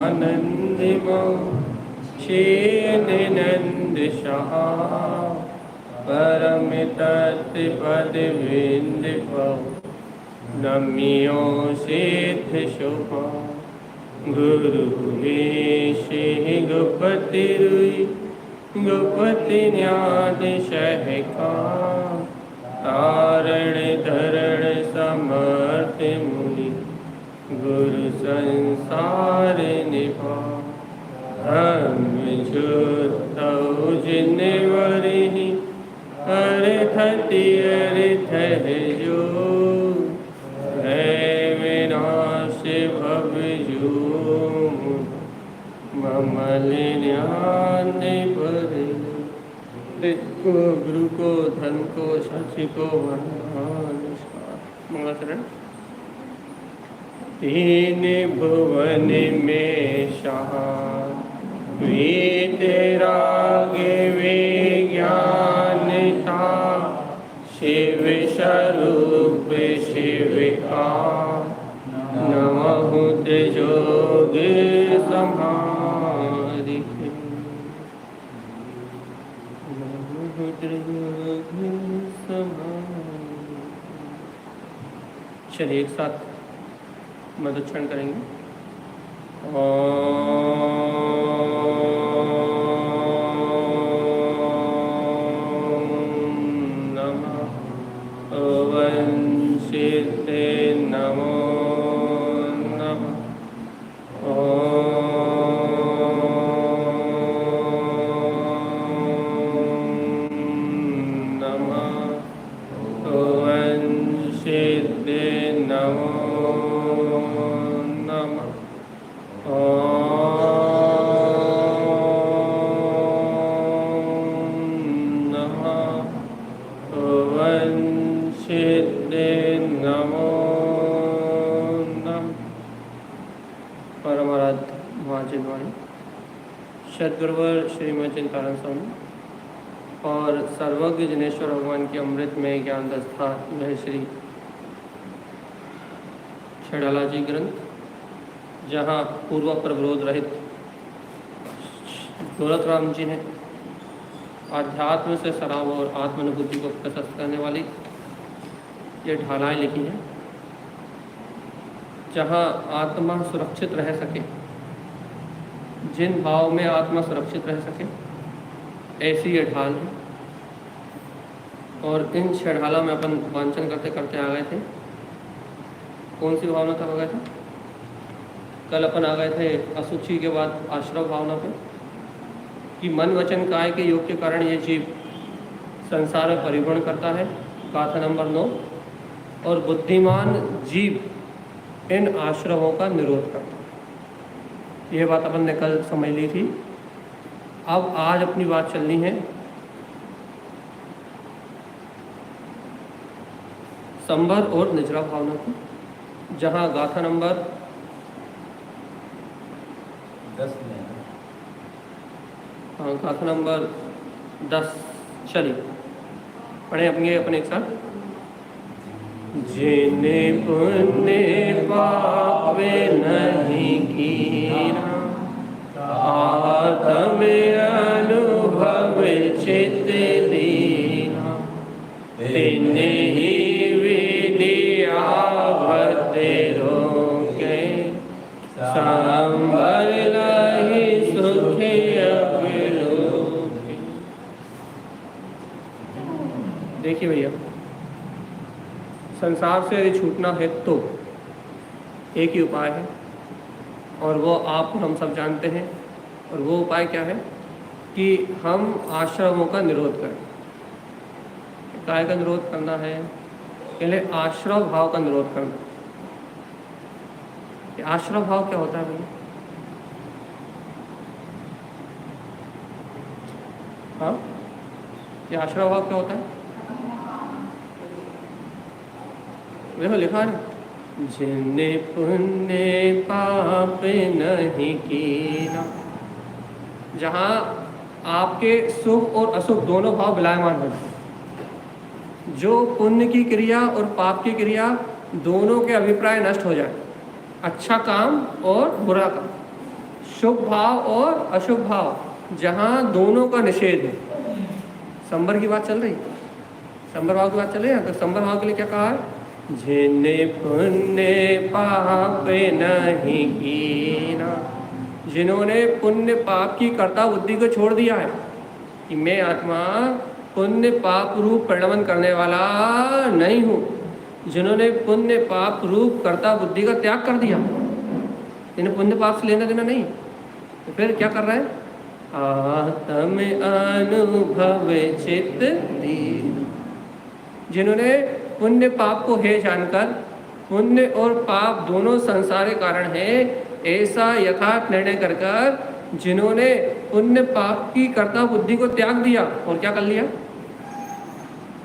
आनंदिमो क्षेननंद शाह परम तत्पद विंदप नम्यो सिद्ध शुभ गुरु गुपति रुई गुपति न्याद सहका तारण धरण समर्थ मुनि गुरु संसार निभा हम जुतौ जिनवरि अर्थ जो है विनाश भव जो ममल ज्ञान पर गुरु को धन को शशि को मंगलाचरण। तीन भुवन में शाह वेद राग विज्ञान था शिव स्वरूप शिव का नमहुत जोग समाधि चलिए एक साथ मदोच्चारण करेंगे। नमः वंशिते नमो नमः नमः वंशिते नमो सद्गुरुवर श्रीमद चिंतारायण स्वामी और सर्वज्ञ जनेश्वर भगवान के अमृत में ज्ञान दस्ता में श्री छेड़ाला जी ग्रंथ, जहाँ पूर्व प्रविरोध रहित दौलत राम जी ने आध्यात्म से सराव और आत्मानुभूति को प्रशस्त करने वाली ये ढालाएँ लिखी हैं, जहाँ आत्मा सुरक्षित रह सके, जिन भाव में आत्मा सुरक्षित रह सके, ऐसी ये ढाल है। और इन छह ढालों में अपन वांचन करते करते आ गए थे। कौन सी भावना तक आ गए थे? कल अपन आ गए थे असुचि के बाद आश्रव भावना पे, कि मन वचन काय के योग के कारण ये जीव संसार में परिभ्रमण करता है, गाथा नंबर 9। और बुद्धिमान जीव इन आश्रवों का निरोध करता है। यह बात अपन ने कल समझ ली थी। अब आज अपनी बात चलनी है संभर और निजरा भावना की, जहाँ गाथा नंबर 10 में, हाँ गाथा नंबर 10 चलिए पढ़े अपने एक साथ। जिने पुण्य पाप नहीं कीना आत्म अनुभव चित लीना तिन्हे ही विद्या भते रोके संभल लहि सुख अवलोके। देखिए भैया, संसार से यदि छूटना है तो एक ही उपाय है, और वो आप हम सब जानते हैं। और वो उपाय क्या है कि हम आश्रमों का निरोध करें। काय का निरोध करना है? पहले आश्रव भाव का निरोध करना। ये आश्रव भाव क्या होता है भैया? हाँ, ये आश्रव भाव क्या होता है? देखो लिखा है, जिन्ने पुण्य पाप नहीं कीना, जहाँ आपके सुख और अशुभ दोनों भाव विलायमान हैं। जो पुण्य की क्रिया और पाप की क्रिया दोनों के अभिप्राय नष्ट हो जाए, अच्छा काम और बुरा काम, शुभ भाव और अशुभ भाव, जहाँ दोनों का निषेध है। संबर की बात चल रही है, संबर भाव की बात चल रही है। तो संबर भाव के लिए क्या कहा है? जिन्ने पुण्य पाप नहीं कीना, जिन्होंने पुण्य पाप की कर्ता बुद्धि को छोड़ दिया है कि मैं आत्मा पुण्य पाप रूप परिणमन करने वाला नहीं हूँ, जिन्होंने पुण्य पाप रूप कर्ता बुद्धि का त्याग कर दिया, इन्हें पुण्य पाप से लेना देना नहीं, तो फिर क्या कर रहा है? आत्म अनुभव चित्त दीन, जिन्होंने पुण्य पाप को है जानकर पुण्य और पाप दोनों संसार के कारण है ऐसा यथार्थ निर्णय कर कर, जिन्होंने पुण्य पाप की कर्ता बुद्धि को त्याग दिया और क्या कर लिया?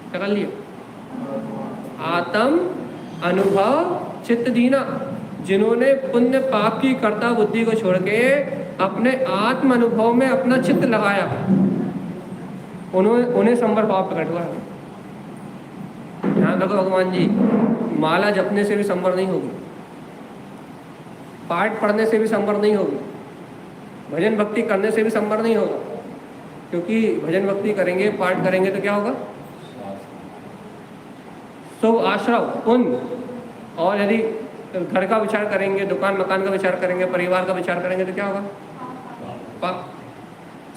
क्या कर लिया? आत्म अनुभव चित्त दीना, जिन्होंने पुण्य पाप की कर्ता बुद्धि को छोड़ के अपने आत्म अनुभव में अपना चित्त लगाया, उन्हें संबर भाव प्रकट हुआ है। ध्यान रखो भगवान जी, माला जपने से भी संबर नहीं होगी, पाठ पढ़ने से भी संबर नहीं होगी, भजन भक्ति करने से भी संबर नहीं होगा, क्योंकि भजन भक्ति करेंगे, पाठ करेंगे तो क्या होगा? शुभ आश्रव पुण्य, और यदि घर का विचार करेंगे, दुकान मकान का विचार करेंगे, परिवार का विचार करेंगे तो क्या होगा? पाप।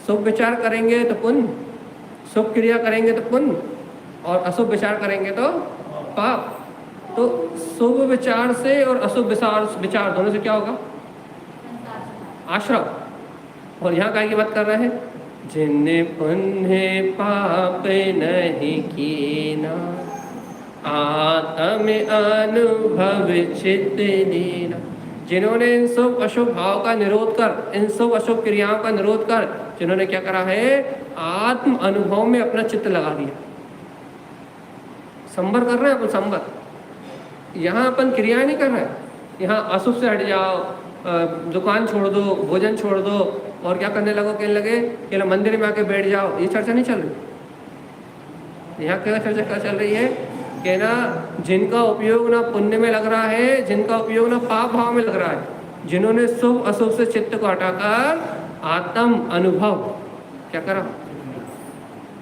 शुभ विचार करेंगे तो पुण्य, शुभ क्रिया करेंगे तो पुण्य, और अशुभ विचार करेंगे तो पाप। तो शुभ विचार से और अशुभ विचार दोनों से क्या होगा? आश्रव। और यहाँ काय की बात कर रहे हैं? जिन्ने पुण्य पाप नहीं कीना, आत्म अनुभव चित्त दीना, जिन्होंने इन शुभ अशुभ भाव का निरोध कर, इन शुभ अशुभ क्रियाओं का निरोध कर, जिन्होंने क्या करा है? आत्म अनुभव में अपना चित्त लगा दिया। संबर कर रहे हैं अपन, संबर। यहाँ अपन क्रियाएं नहीं कर रहे हैं, यहाँ अशुभ से हट जाओ, दुकान छोड़ दो, भोजन छोड़ दो, और क्या करने लगो? कहने लगे कि मंदिर में आके बैठ जाओ, ये चर्चा नहीं चल रही। यहाँ क्या चर्चा क्या चल रही है कि ना, जिनका उपयोग ना पुण्य में लग रहा है, जिनका उपयोग ना पाप भाव में लग रहा है, जिन्होंने शुभ अशुभ से चित्त को हटाकर आत्म अनुभव क्या करा?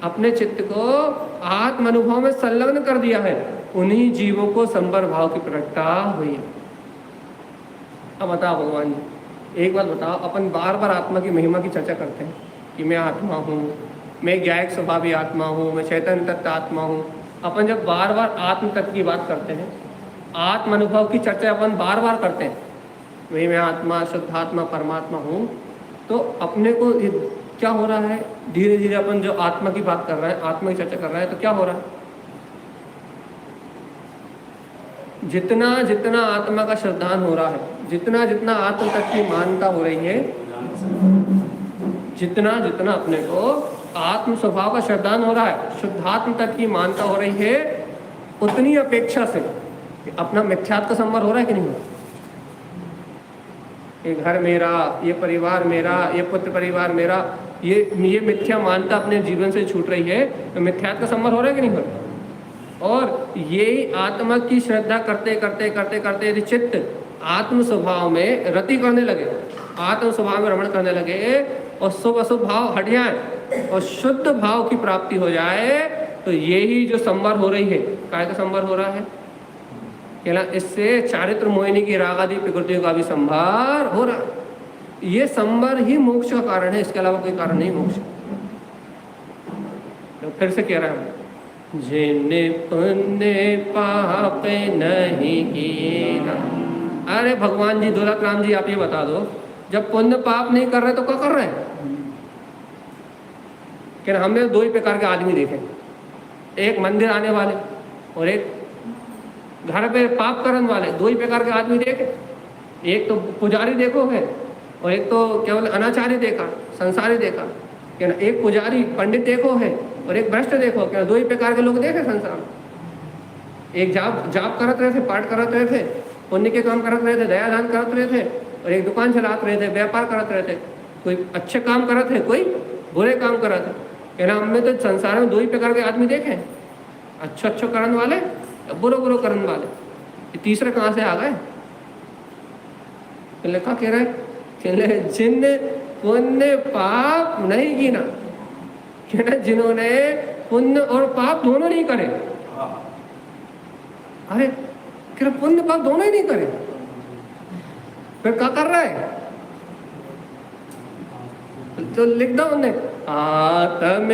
अपने चित्त को आत्म अनुभव में संलग्न कर दिया है, उन्हीं जीवों को संबर भाव की प्रकटता हुई है। अब बताओ भगवान जी, एक बात बताओ, अपन बार बार आत्मा की महिमा की चर्चा करते हैं कि मैं आत्मा हूँ, मैं ज्ञायक स्वभावी आत्मा हूँ, मैं चैतन्य तत्व आत्मा हूँ। अपन जब बार बार आत्म तत्व की बात करते हैं, आत्म अनुभव की चर्चा अपन बार बार करते हैं, वही मैं आत्मा, शुद्धात्मा, परमात्मा हूँ, तो अपने को क्या हो रहा है? धीरे धीरे अपन जो आत्मा की बात कर रहे हैं, आत्मा की चर्चा कर रहे हैं, तो क्या हो रहा है? जितना जितना आत्मा का श्रद्धान हो रहा है, जितना जितना आत्म तत्व की मान्यता हो रही है, जितना जितना अपने को आत्म स्वभाव का श्रद्धान हो रहा है, शुद्धात्म तत्व की मान्यता हो रही है, उतनी अपेक्षा से अपना मिथ्यात्व का संवर हो रहा है कि नहीं हो रहा? ये घर मेरा, ये परिवार मेरा, ये पुत्र परिवार मेरा, ये मिथ्या मान्यता अपने जीवन से छूट रही है, तो मिथ्यात्व का संवर हो रहा है कि नहीं हो रहा? और यही आत्मा की श्रद्धा करते करते करते करते यदि चित्त आत्म स्वभाव में रति करने लगे, आत्म स्वभाव में रमण करने लगे, और शुभ अशुभ भाव हट जाए और शुद्ध भाव की प्राप्ति हो जाए, तो यही जो संवर हो रही है, काय का संवर हो रहा है? कहना इससे चारित्र मोहिनी की राग आदि प्रकृतियों का भी संभार हो रहा है। ये संवर ही मोक्ष का कारण है, इसके अलावा कोई कारण नहीं मोक्ष। तो फिर से कह रहा है, जिन्ने पुण्य पाप नहीं कीना। अरे भगवान जी, दौलत राम जी, आप ये बता दो, जब पुण्य पाप नहीं कर रहे तो क्या कर रहे हैं? कि हमने दो ही प्रकार के आदमी देखे, एक मंदिर आने वाले और एक घर पे पाप करने वाले, दो ही प्रकार के आदमी देखे। एक तो पुजारी देखो है, और एक तो केवल अनाचारी देखा, संसारी देखा। कि ना, एक पुजारी पंडित देखो है और एक भ्रष्ट देखो, क्या दो ही प्रकार के लोग देखे संसार में। एक जाप करत रहे थे, पाठ करत रहे थे, पुण्य के काम करत रहे थे, दया दान करत रहे थे, और एक दुकान चलाते रहे थे, व्यापार करत रहे थे। कोई अच्छे काम करत है, कोई बुरे काम करत है। कहना हमने तो संसार में दो ही प्रकार के आदमी देखे, अच्छो अच्छो करने वाले, बुरो बुरो करने वाले। ये तीसरे कहाँ से आ गए? लिखा कह रहे कहले जिन पुण्य पाप नहीं गिना, कहना जिन्होंने पुण्य और पाप दोनों नहीं करे। अरे कह पुण्य पाप दोनों ही नहीं करे, फिर क्या कर रहा है? तो लिख दो उन्हें, आत्म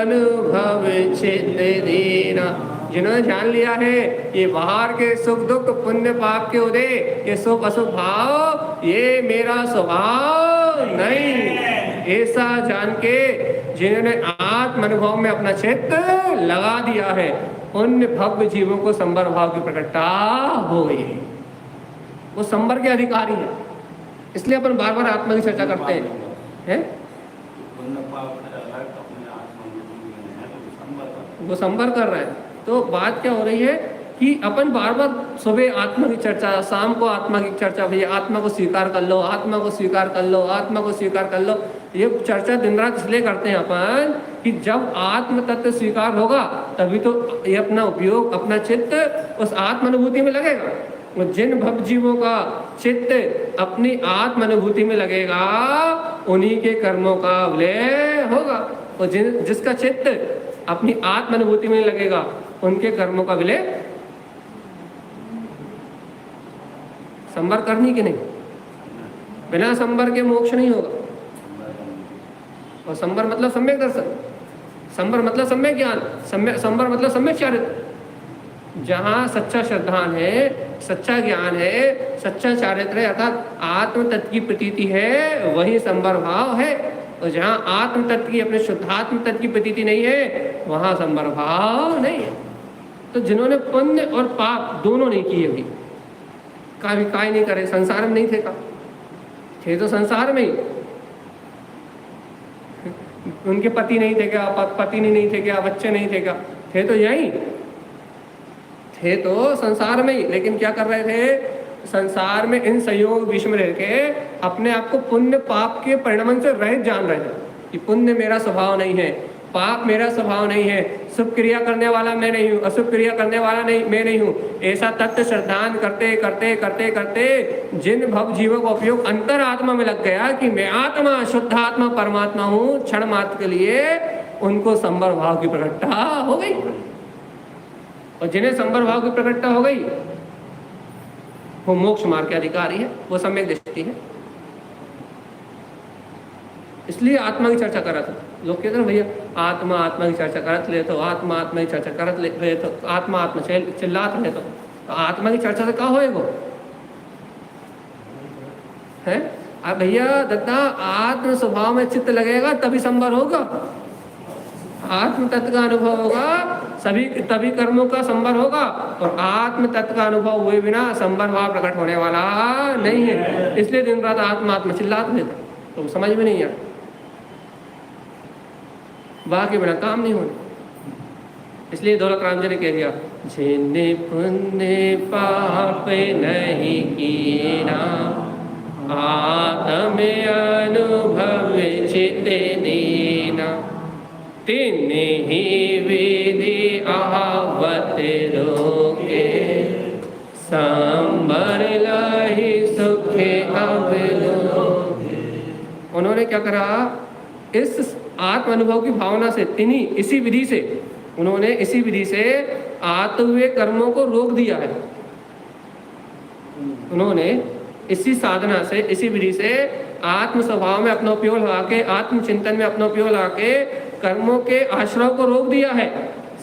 अनुभव चित्त दीना, जिन्होंने जान लिया है ये बाहर के सुख दुख पुण्य पाप के उदय, ये सुख अशुभ भाव ये मेरा स्वभाव नहीं, ऐसा जान के जिन्होंने आत्म अनुभव में अपना चित्त लगा दिया है, उन भव्य जीवों को संबर भाव की प्रकटता हो गई है। वो संबर के अधिकारी है। इसलिए अपन बार बार आत्मा की चर्चा करते हैं। वो संबर कर रहा है। तो बात क्या हो रही है कि अपन बार बार सुबह आत्मा की चर्चा, शाम को आत्मा की चर्चा, भैया आत्मा को स्वीकार कर लो, आत्मा को स्वीकार कर लो, आत्मा को स्वीकार कर लो। ये चर्चा दिन रात इसलिए करते हैं अपन कि जब आत्म तत्व स्वीकार होगा तभी तो ये अपना उपयोग, अपना चित्त उस आत्म अनुभूति में लगेगा। जिन भव जीवों का चित्त अपनी आत्म अनुभूति में लगेगा उन्हीं के कर्मों का विलय होगा, और जिसका चित्त अपनी आत्म अनुभूति में लगेगा उनके कर्मों का विलय। संबर करनी कि नहीं? बिना संबर के मोक्ष नहीं होगा। और संबर मतलब सम्यक दर्शन, संबर मतलब सम्यक ज्ञान, संबर मतलब सम्यक चारित्र। जहाँ सच्चा श्रद्धान है, सच्चा ज्ञान है, सच्चा चारित्र है, अर्थात आत्म तत्व की प्रतीति है, वही संबर भाव है। और जहाँ आत्म तत्व की, अपने शुद्धात्म तत्व की प्रतीति नहीं है, वहाँ संबर भाव नहीं है। तो जिन्होंने पुण्य और पाप दोनों नहीं किए, अभी काय नहीं करे, संसार में नहीं थे का, थे तो संसार में ही। उनके पति नहीं थे क्या, पति नहीं थे क्या, बच्चे नहीं थे क्या, थे तो यही, थे तो संसार में ही। लेकिन क्या कर रहे थे? संसार में इन संयोग विषय में रह के अपने आप को पुण्य पाप के परिणाम से रहित जान रहे हैं कि पुण्य मेरा स्वभाव नहीं है, पाप मेरा स्वभाव नहीं है, शुभ क्रिया करने वाला मैं नहीं हूँ, अशुभ क्रिया करने वाला नहीं मैं नहीं हूँ। ऐसा तत्व श्रद्धान करते करते करते करते जिन भव जीवों का उपयोग अंतर आत्मा में लग गया कि मैं आत्मा, शुद्ध आत्मा, परमात्मा हूँ, क्षण मात्र के लिए, उनको संबर भाव की प्रकटता हो गई। और जिन्हें संबर भाव की प्रकटता हो गई वो मोक्ष मार्ग के अधिकारी है, वो सम्यक दृष्टि है। इसलिए आत्मा की चर्चा करा था। लोग कहते हैं भैया आत्मा आत्मा की चर्चा करत ले, तो आत्मा आत्मा की चर्चा करत ले, तो आत्मा आत्मा चिल्लात रहे, तो आत्मा की चर्चा से क्या होएगा? है अब भैया दत्ता, आत्म स्वभाव में चित्त लगेगा तभी संबर होगा, आत्म तत्व का अनुभव होगा सभी, तभी कर्मों का संबर होगा। और आत्म तत्व का अनुभव हुए बिना संबर भाव प्रकट होने वाला नहीं है। इसलिए दिन रात आत्मा आत्मा चिल्लात लेता, तो समझ में नहीं आया, बाकी बिना काम नहीं होने। इसलिए दौलत राम जी ने कह दिया, जिन्हें पुण्य पाप नहीं किए ना, आत्म अनुभव चित्त दीना, तिन्हि ही विधि आवत रोके, संबर लहि सुख अवलोके। उन्होंने क्या करा? इस आत्म अनुभव की भावना से, इसी विधि से, उन्होंने इसी विधि से आते हुए कर्मों को रोक दिया है। उन्होंने इसी साधना से, इसी विधि से आत्म स्वभाव में अपना उपयोग लगा के, आत्म चिंतन में अपना उपयोग लगा के कर्मों के आश्रय को रोक दिया है।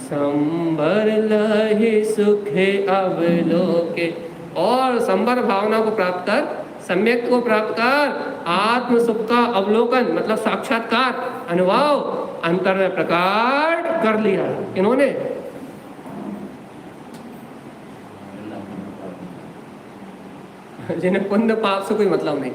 संबर लहि सुख अवलोके, और संबर भावना को प्राप्त कर, सम्यक को प्राप्त कर आत्म सुख का अवलोकन मतलब साक्षात्कार अनुभव अंतर में प्रकट कर लिया। इन्होंने जिन्हें पुण्य पाप से कोई मतलब नहीं,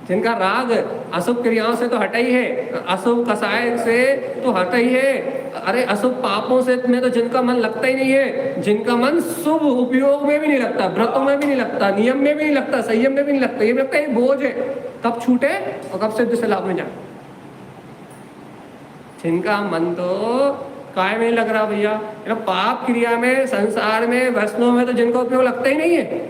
जिनका राग अशुभ क्रियाओं से तो हटा ही है, अशुभ कसाय से तो हटा ही है, अरे अशुभ पापों से में तो जिनका मन लगता ही नहीं है, जिनका मन शुभ उपयोग में भी नहीं लगता, व्रतों में भी नहीं लगता, नियम में भी नहीं लगता, संयम में भी नहीं लगता, ये भी लगता है बोझ है, कब छूटे और कब सिद्ध से लाभ में जाए। जिनका मन तो काय में लग रहा भैया, पाप क्रिया में, संसार में, वैष्णव में तो जिनका उपयोग लगता ही नहीं है,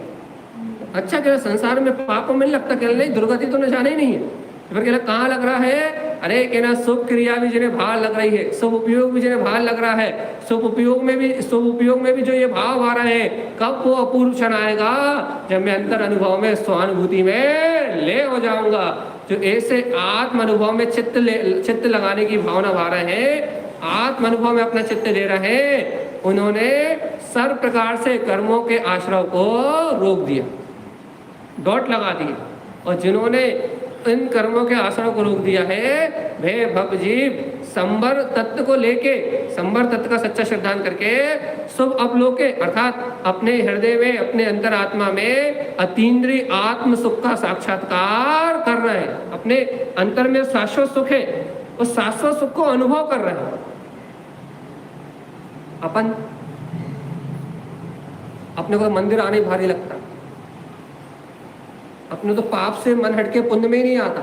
अच्छा कह संसार में पाप में लगता, कह नहीं दुर्गति तो न जाने ही नहीं है। फिर कह कहाँ लग रहा है? अरे कहना शुभ क्रिया भी जिन्हें भार लग रही है, शुभ उपयोग भी जिन्हें भार लग रहा है, शुभ उपयोग में भी जो ये भाव आ रहे हैं, कब वो अपूर्व क्षण आएगा जब मैं अंतर अनुभव में स्वानुभूति में ले हो जाऊंगा। जो ऐसे आत्म अनुभव में चित्त लगाने की भावना भा रहे हैं, आत्म अनुभव में अपना चित्त दे रहे हैं, उन्होंने सर्व प्रकार से कर्मों के आश्रव को रोक दिया, डॉट लगा दिए। और जिन्होंने इन कर्मों के आश्रव को रोक दिया है, वे भव जीव संबर तत्व को लेके, संबर तत्व का सच्चा श्रद्धान करके शुभ अवलोके अर्थात अपने हृदय में, अपने अंतरात्मा में अतीन्द्रिय आत्म सुख का साक्षात्कार कर रहे हैं। अपने अंतर में शाश्वत सुख है, उस शाश्वत सुख को अनुभव कर रहे हैं। अपन अपने को मंदिर आने भारी लगता, अपने तो पाप से मन हटके पुण्य में ही नहीं आता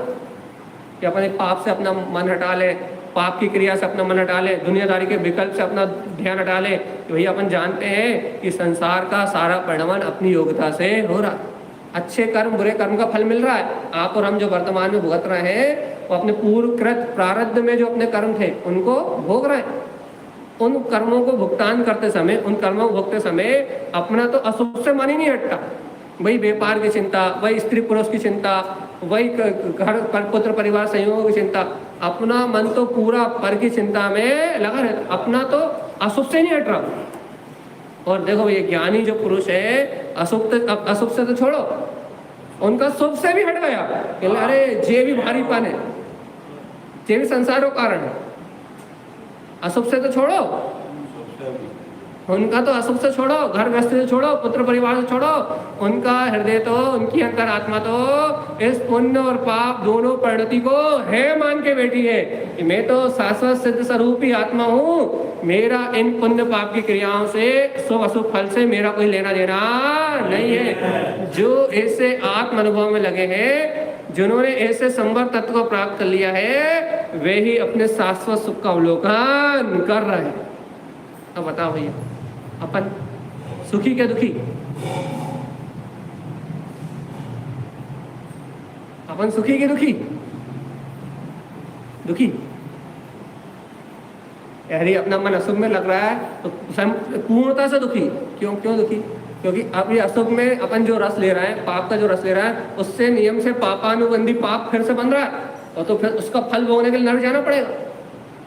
कि अपन एक पाप से अपना मन हटा ले, पाप की क्रिया से अपना मन हटा ले, दुनियादारी के विकल्प से अपना ध्यान हटा ले। तो भैया अपन जानते हैं कि संसार का सारा परिणमन अपनी योग्यता से हो रहा है। अच्छे कर्म बुरे कर्म का फल मिल रहा है। आप और हम जो वर्तमान में भुगत रहे हैं, वो अपने पूर्वकृत प्रारब्ध में जो अपने कर्म थे उनको भोग रहे हैं। उन कर्मों को भुगतान करते समय, उन कर्मों को भोगते समय अपना तो अशुभ से मन ही नहीं हटता। वही व्यापार की चिंता, वही स्त्री पुरुष की चिंता, वही घर पुत्र परिवार संयोग की चिंता, अपना मन तो पूरा पर की चिंता में लगा रहता, अपना तो अशुभ से नहीं हट रहा। और देखो ये ज्ञानी जो पुरुष है, अशुभ से तो छोड़ो, उनका शुभ से भी हट गया। अरे जे भी भारीपन है, जे भी संसारों कारण है, अशुभ से तो छोड़ो, उनका तो अशुभ से छोड़ो, घर गृहस्थी से छोड़ो, पुत्र परिवार से छोड़ो, उनका हृदय तो, उनकी अंतरात्मा तो इस पुण्य और पाप दोनों परिणति को है मान के बैठी है कि मैं तो शाश्वत सिद्ध स्वरूप ही आत्मा हूँ, मेरा इन पुण्य पाप की क्रियाओं से, शुभ अशुभ फल से मेरा कोई लेना देना नहीं है। जो ऐसे आत्म अनुभव में लगे हैं, जिन्होंने ऐसे संवर तत्व को प्राप्त कर लिया है, वे ही अपने शाश्वत सुख का अवलोकन कर रहे हैं। अब बताओ भैया, अपन सुखी क्या दुखी? अपन सुखी के दुखी? दुखी। यार अपना मन अशुभ में लग रहा है तो पूर्णता से दुखी। क्यों दुखी? क्योंकि अब ये अशुभ में अपन जो रस ले रहा है, पाप का जो रस ले रहा है, उससे नियम से पापानुबंधी पाप फिर से बन रहा है, और तो फिर उसका फल भोगने के लिए नरक जाना पड़ेगा।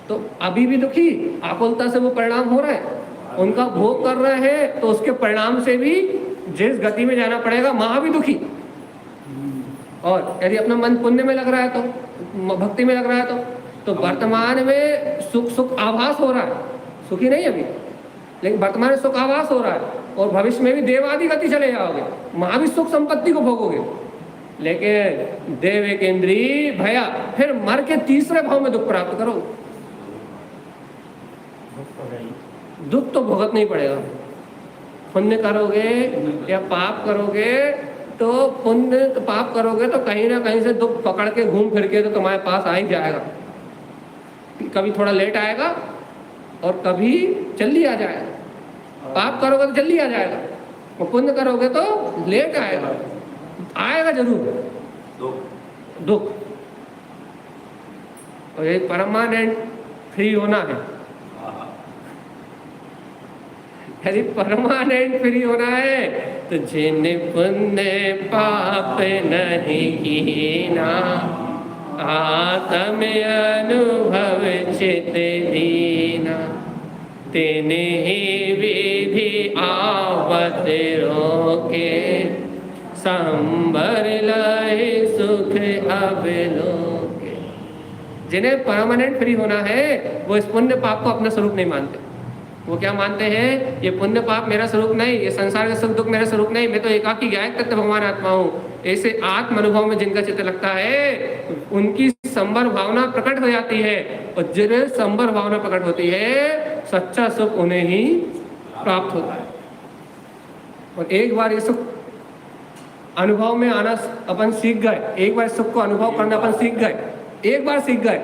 तो अभी भी दुखी, आकुलता से वो परिणाम हो रहा है, उनका भोग कर रहे हैं, तो उसके परिणाम से भी जिस गति में जाना पड़ेगा वहां भी दुखी। और यदि अपना मन पुण्य में लग रहा है, तो भक्ति में लग रहा है, तो वर्तमान में सुख आभास हो रहा है, सुखी नहीं अभी, लेकिन वर्तमान में सुख आभास हो रहा है, और भविष्य में भी देवादि गति चले जाओगे, वहां भी सुख संपत्ति को भोगोगे। लेकिन देव केंद्री भया, फिर मर के तीसरे भाव में दुख प्राप्त करो। दुख तो भुगत नहीं पड़ेगा। पुण्य करोगे या पाप करोगे, तो पुण्य तो पाप करोगे तो कहीं ना कहीं से दुख पकड़ के घूम फिर के तो तुम्हारे पास आ ही जाएगा। कभी थोड़ा लेट आएगा और कभी जल्दी आ जाएगा। पाप करोगे तो जल्दी आ जाएगा, और पुण्य करोगे तो लेट आएगा, आएगा जरूर दुख। और ये परमानेंट फ्री होना है। यदि परमानेंट फ्री होना है तो जिन्हें पुण्य पाप नहीं कीना, आत्म अनुभव चित दीना, तेने ही विधि आवत रोके, संबर लय सुख अवलोके। जिन्हें परमानेंट फ्री होना है, वो इस पुण्य पाप को अपना स्वरूप नहीं मानते। वो क्या मानते हैं? ये पुण्य पाप मेरा स्वरूप नहीं, ये संसार का सुख दुख मेरा स्वरूप नहीं, मैं तो एकाकी गायक तत्व भगवान आत्मा हूँ। ऐसे आत्म अनुभव में जिनका चित्त लगता है, उनकी संबर भावना प्रकट हो जाती है, और जिन्हें संबर भावना प्रकट होती है, सच्चा सुख उन्हें ही प्राप्त होता है। और एक बार ये सुख अनुभव में आना अपन सीख गए, एक बार सुख को अनुभव करना अपन सीख गए, एक बार सीख गए,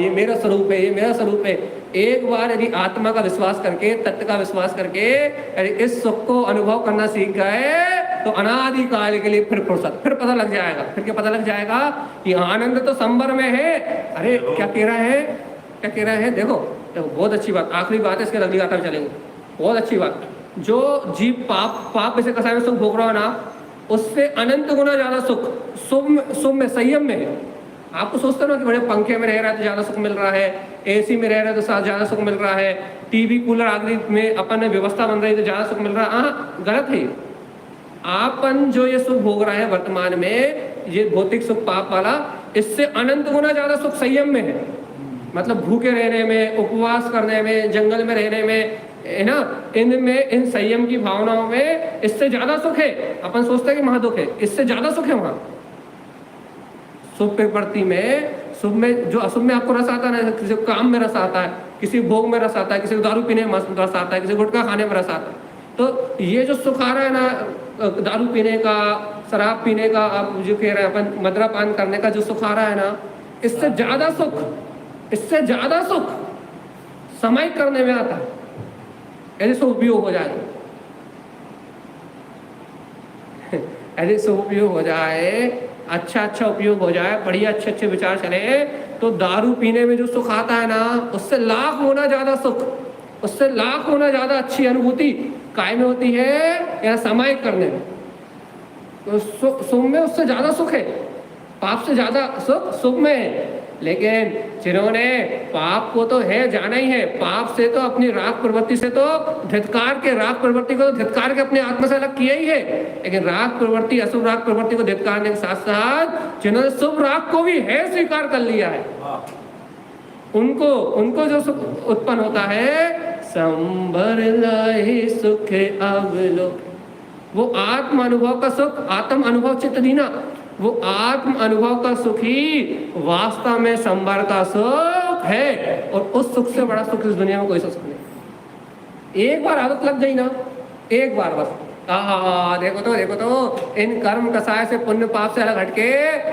ये मेरा स्वरूप है, ये मेरा स्वरूप है। एक बार यदि आत्मा का विश्वास करके, तत्व का विश्वास करके यदि इस सुख को अनुभव करना सीख गए, तो अनादि काल के लिए फिर फुर्सत, फिर पता लग जाएगा। फिर क्या पता लग जाएगा कि आनंद तो संबर में है। अरे क्या कह रहे हैं, क्या कह रहे हैं, देखो देखो बहुत अच्छी बात, आखिरी बात है, इसके अगली गाथा में चलेंगे। बहुत अच्छी बात, जो जीव पाप से कसाय में सुख भोग रहा है ना, उससे अनंत गुना ज्यादा सुख शुभ में, संयम में है। आपको सोचते हो ना कि बड़े पंखे में रह रहा है तो ज्यादा सुख मिल रहा है, एसी में रह रहा है तो ज्यादा सुख मिल रहा है, टीवी कूलर आदि में अपन व्यवस्था बन रही है तो ज्यादा सुख मिल रहा है। हाँ, गलत है। आपन जो ये सुख भोग रहा है वर्तमान में, ये भौतिक सुख पाप वाला, इससे अनंत गुना ज्यादा सुख संयम में है। मतलब भूखे रहने में, उपवास करने में, जंगल में रहने में, है ना, इनमें, इन संयम की भावनाओं में इससे ज्यादा सुख है। अपन सोचते हैं कि महादुख है, इससे ज्यादा सुख है वहां। शुभ प्रवृत्ति में, शुभ में, जो अशुभ में आपको रस आता है ना, किसी को काम में रस आता है, किसी भोग में रस आता है, किसी को दारू पीने में रस आता है, किसी को गुटखा खाने में रस आता है। तो ये जो सुख आ रहा है ना, दारू पीने का, शराब पीने का, आप जो कह रहे हैं अपन मदिरा पान करने का जो सुख आ रहा है ना, इससे ज्यादा सुख, इससे ज्यादा सुख समय करने में आता है। ऐसे से उपयोग हो जाए, ऐसे से उपयोग हो जाए, अच्छा उपयोग हो जाए, बढ़िया अच्छे विचार चले, तो दारू पीने में जो सुख आता है ना, उससे लाख गुना ज्यादा सुख, उससे लाख गुना ज्यादा अच्छी अनुभूति काय में होती है या समय करने में। तो सुख में उससे ज्यादा सुख है, पाप से ज्यादा सुख सुख में है। लेकिन जिन्होंने पाप को तो है जाना ही है, पाप से तो अपनी राग प्रवृत्ति से तो धिक्कार के, राग प्रवृत्ति को तो धिक्कार के अपने आत्मा से अलग किया ही है। लेकिन राग प्रवृत्ति, अशुभ राग प्रवृत्ति को धिक्कारने के साथ साथ जिन्होंने शुभ राग को भी है स्वीकार कर लिया है, उनको जो सुख उत्पन्न होता है, संबर लाए सुख अवलोक, वो आत्म अनुभव का सुख, आत्म अनुभव चित्त दीना, वो आत्म अनुभव का सुख ही वास्तव में संबर का सुख है। और उस सुख से बड़ा सुख इस दुनिया में कोई सुख नहीं। एक बार आदत लग गई ना, एक बार बस, देखो तो इन कर्म कसाय से, पुण्य पाप से अलग हटके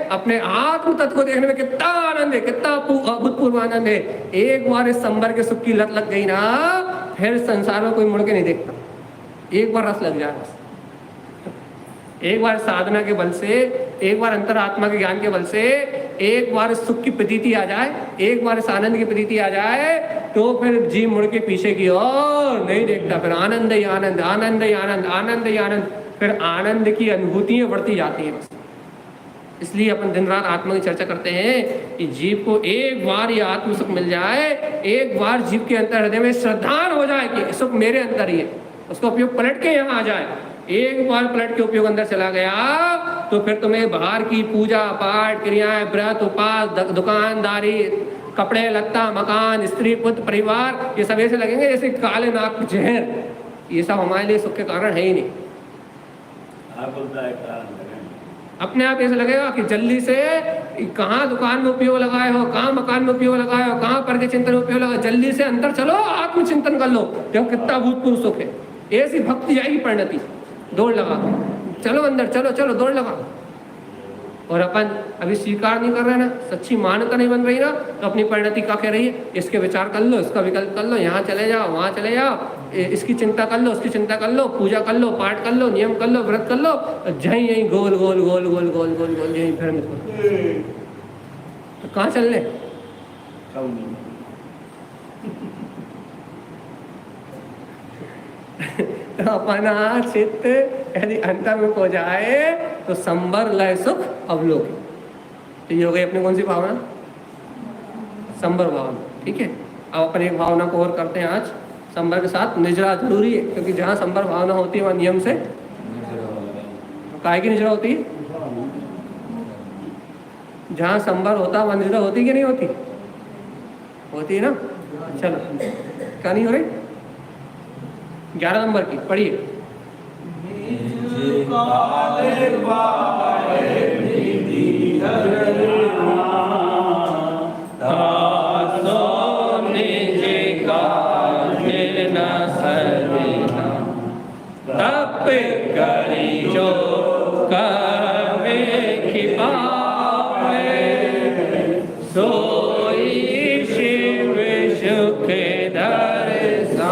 अपने आत्म तत्व को देखने में कितना आनंद है, कितना अभूतपूर्व आनंद है। एक बार इस संबर के सुख की लत लग गई ना, फिर संसार में कोई मुड़ के नहीं देखता। एक बार रस लग जाए बस, एक बार साधना के बल से, एक बार अंतरात्मा के ज्ञान के बल से, एक बार इस सुख की प्रतीति आ जाए, एक बार इस आनंद की प्रतीति आ जाए, तो फिर जीव मुड़ के पीछे की ओर नहीं देखता। फिर आनंद ही आनंद, आनंद ही आनंद, आनंद ही आनंद, फिर आनंद की अनुभूतियां बढ़ती जाती हैं बस। इसलिए अपन दिन रात आत्मा की चर्चा करते हैं कि जीव को एक बार ये आत्म सुख मिल जाए, एक बार जीव के अंतर हृदय में श्रद्धान हो जाए कि सुख मेरे अंदर ही है, उसका उपयोग पलट के यहाँ आ जाए। एक बार पलट के उपयोग अंदर चला गया, तो फिर तुम्हें बाहर की पूजा पाठ क्रियाएं, व्रत उपास, दुकानदारी, कपड़े लत्ता, मकान, स्त्री पुत्र परिवार, ये सब ऐसे लगेंगे जैसे काले नाग जहर। ये सब हमारे लिए सुख के कारण है ही नहीं। अपने आप ऐसे लगेगा कि जल्दी से कहाँ दुकान में उपयोग लगाए हो, कहाँ मकान में उपयोग लगाए हो, कहाँ पर के चिंतन में उपयोग लगाए, जल्दी से अंदर चलो, आत्मचिंतन कर लो, देखो कितना भूतपूर्व सुख है। ऐसी भक्ति जाएगी परिणति, दौड़ लगा, चलो अंदर, चलो चलो दौड़ लगा। और अपन अभी स्वीकार नहीं कर रहे ना, सच्ची मान्यता नहीं बन रही ना, तो अपनी परिणति क्या कह रही है, इसके विचार कर लो, इसका विकल्प कर लो, यहाँ चले जाओ, वहाँ चले जाओ, इसकी चिंता कर लो, उसकी चिंता कर लो, पूजा कर लो, पाठ कर लो, नियम कर लो, व्रत कर लो, जहीं यहीं गोल गोल गोल गोल गोल गोल गोल यहीं फिर तो कहाँ चल रहे? तो अपना चित्त यदि अंतर में हो जाए तो संबर लय सुख अवलोक। तो ये हो गई अपनी कौन सी भावना? संबर भावना। ठीक है, अब अपन एक भावना को और करते हैं आज। संबर के साथ निजरा जरूरी है, क्योंकि जहाँ संबर भावना होती है वहाँ नियम से काय की निजरा होती है। जहाँ संबर होता है वहाँ निजरा होती कि नहीं होती? होती है ना। चलो क्या नहीं हो रही? 11 नंबर की पढ़िए। तप करी जो कवे खिपावे, सोई शिव सुख दर्शन।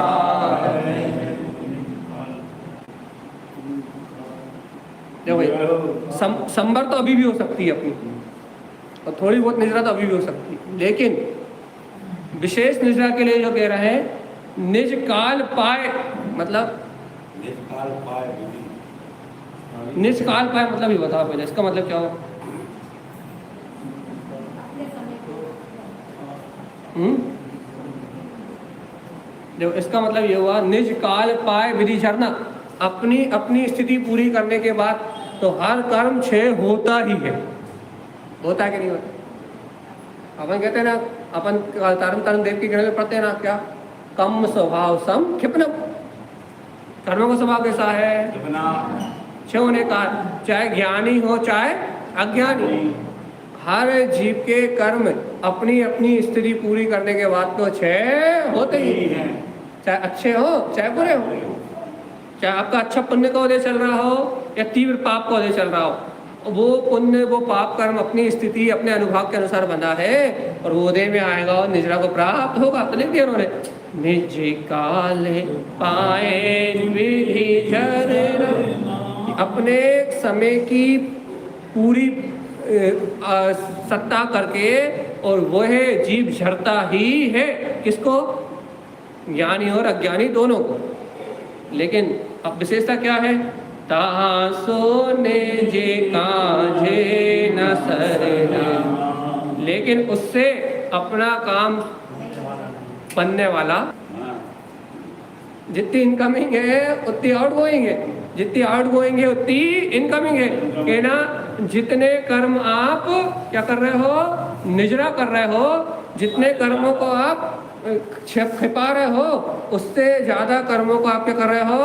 संबर तो अभी भी हो सकती है अपनी, और थोड़ी बहुत निद्रा तो अभी भी हो सकती है, लेकिन विशेष निद्रा के लिए जो कह रहे हैं निज काल पाए, मतलब निष्काल पाए विधि। निज काल पाए मतलब ये बताओ पहले, इसका मतलब क्या हुआ? देखो इसका मतलब ये हुआ निज काल पाए विधि झरना, अपनी अपनी स्थिति पूरी करने के बाद तो हर कर्म क्षय होता ही है। होता है कि नहीं होता? अपन कहते हैं ना, अपन तारम देव की गणना में पढ़ते हैं ना, क्या कम स्वभाव सम क्षिपनम, कर्मों का स्वभाव कैसा है? क्षय होने का, चाहे ज्ञानी हो चाहे अज्ञानी, हर जीव के कर्म अपनी अपनी स्थिति पूरी करने के बाद तो क्षय होते ही हैं, चाहे अच्छे हो चाहे बुरे हो, चाहे आपका अच्छा पुण्य का उदय चल रहा हो या तीव्र पाप का उदय चल रहा हो, वो पुण्य वो पाप कर्म अपनी स्थिति अपने अनुभाग के अनुसार बंधा है और वो उदय में आएगा और निजरा को प्राप्त होगा। तो लिख दिया उन्होंने, निज काल पाए विधि झरना, अपने समय की पूरी सत्ता करके, और वह जीव झरता ही है, किसको? ज्ञानी और अज्ञानी दोनों को। लेकिन अब विशेषता क्या है? तासो ने जे काजे न सरना, लेकिन उससे अपना काम बनने वाला, जितनी इनकमिंग है उतनी आउट गोइंग है, जितनी आउट गोइंग है उतनी इनकमिंग है, कि ना जितने कर्म आप क्या कर रहे हो? निजरा कर रहे हो, जितने कर्मों को आप छिपा रहे हो, उससे ज्यादा कर्मों को आप क्या कर रहे हो?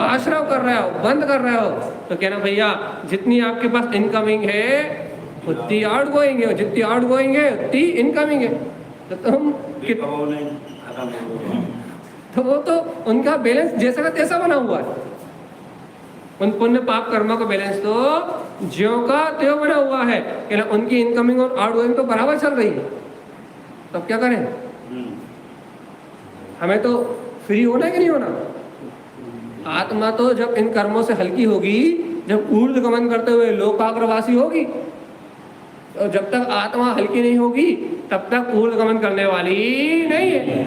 आश्रव कर रहे हो, बंद कर रहे हो। तो कहना भैया जितनी आपके पास इनकमिंग है उतनी आउट गोइंग है, जितनी आउट गोइंग है उतनी इनकमिंग है। तो तुम तो वो तो उनका बैलेंस जैसा का तैसा बना हुआ है, उन पुण्य पाप कर्मों का बैलेंस तो ज्यों का त्यों बना हुआ है, कि ना उनकी इनकमिंग और आउटगोइंग तो बराबर चल रही है। तो अब क्या करें? हमें तो फ्री होना है कि नहीं होना? आत्मा तो जब इन कर्मों से हल्की होगी, जब ऊर्ध्व गमन करते हुए लोकाग्रवासी होगी, तो जब तक आत्मा हल्की नहीं होगी तब तक ऊर्ध्व गमन करने वाली नहीं है।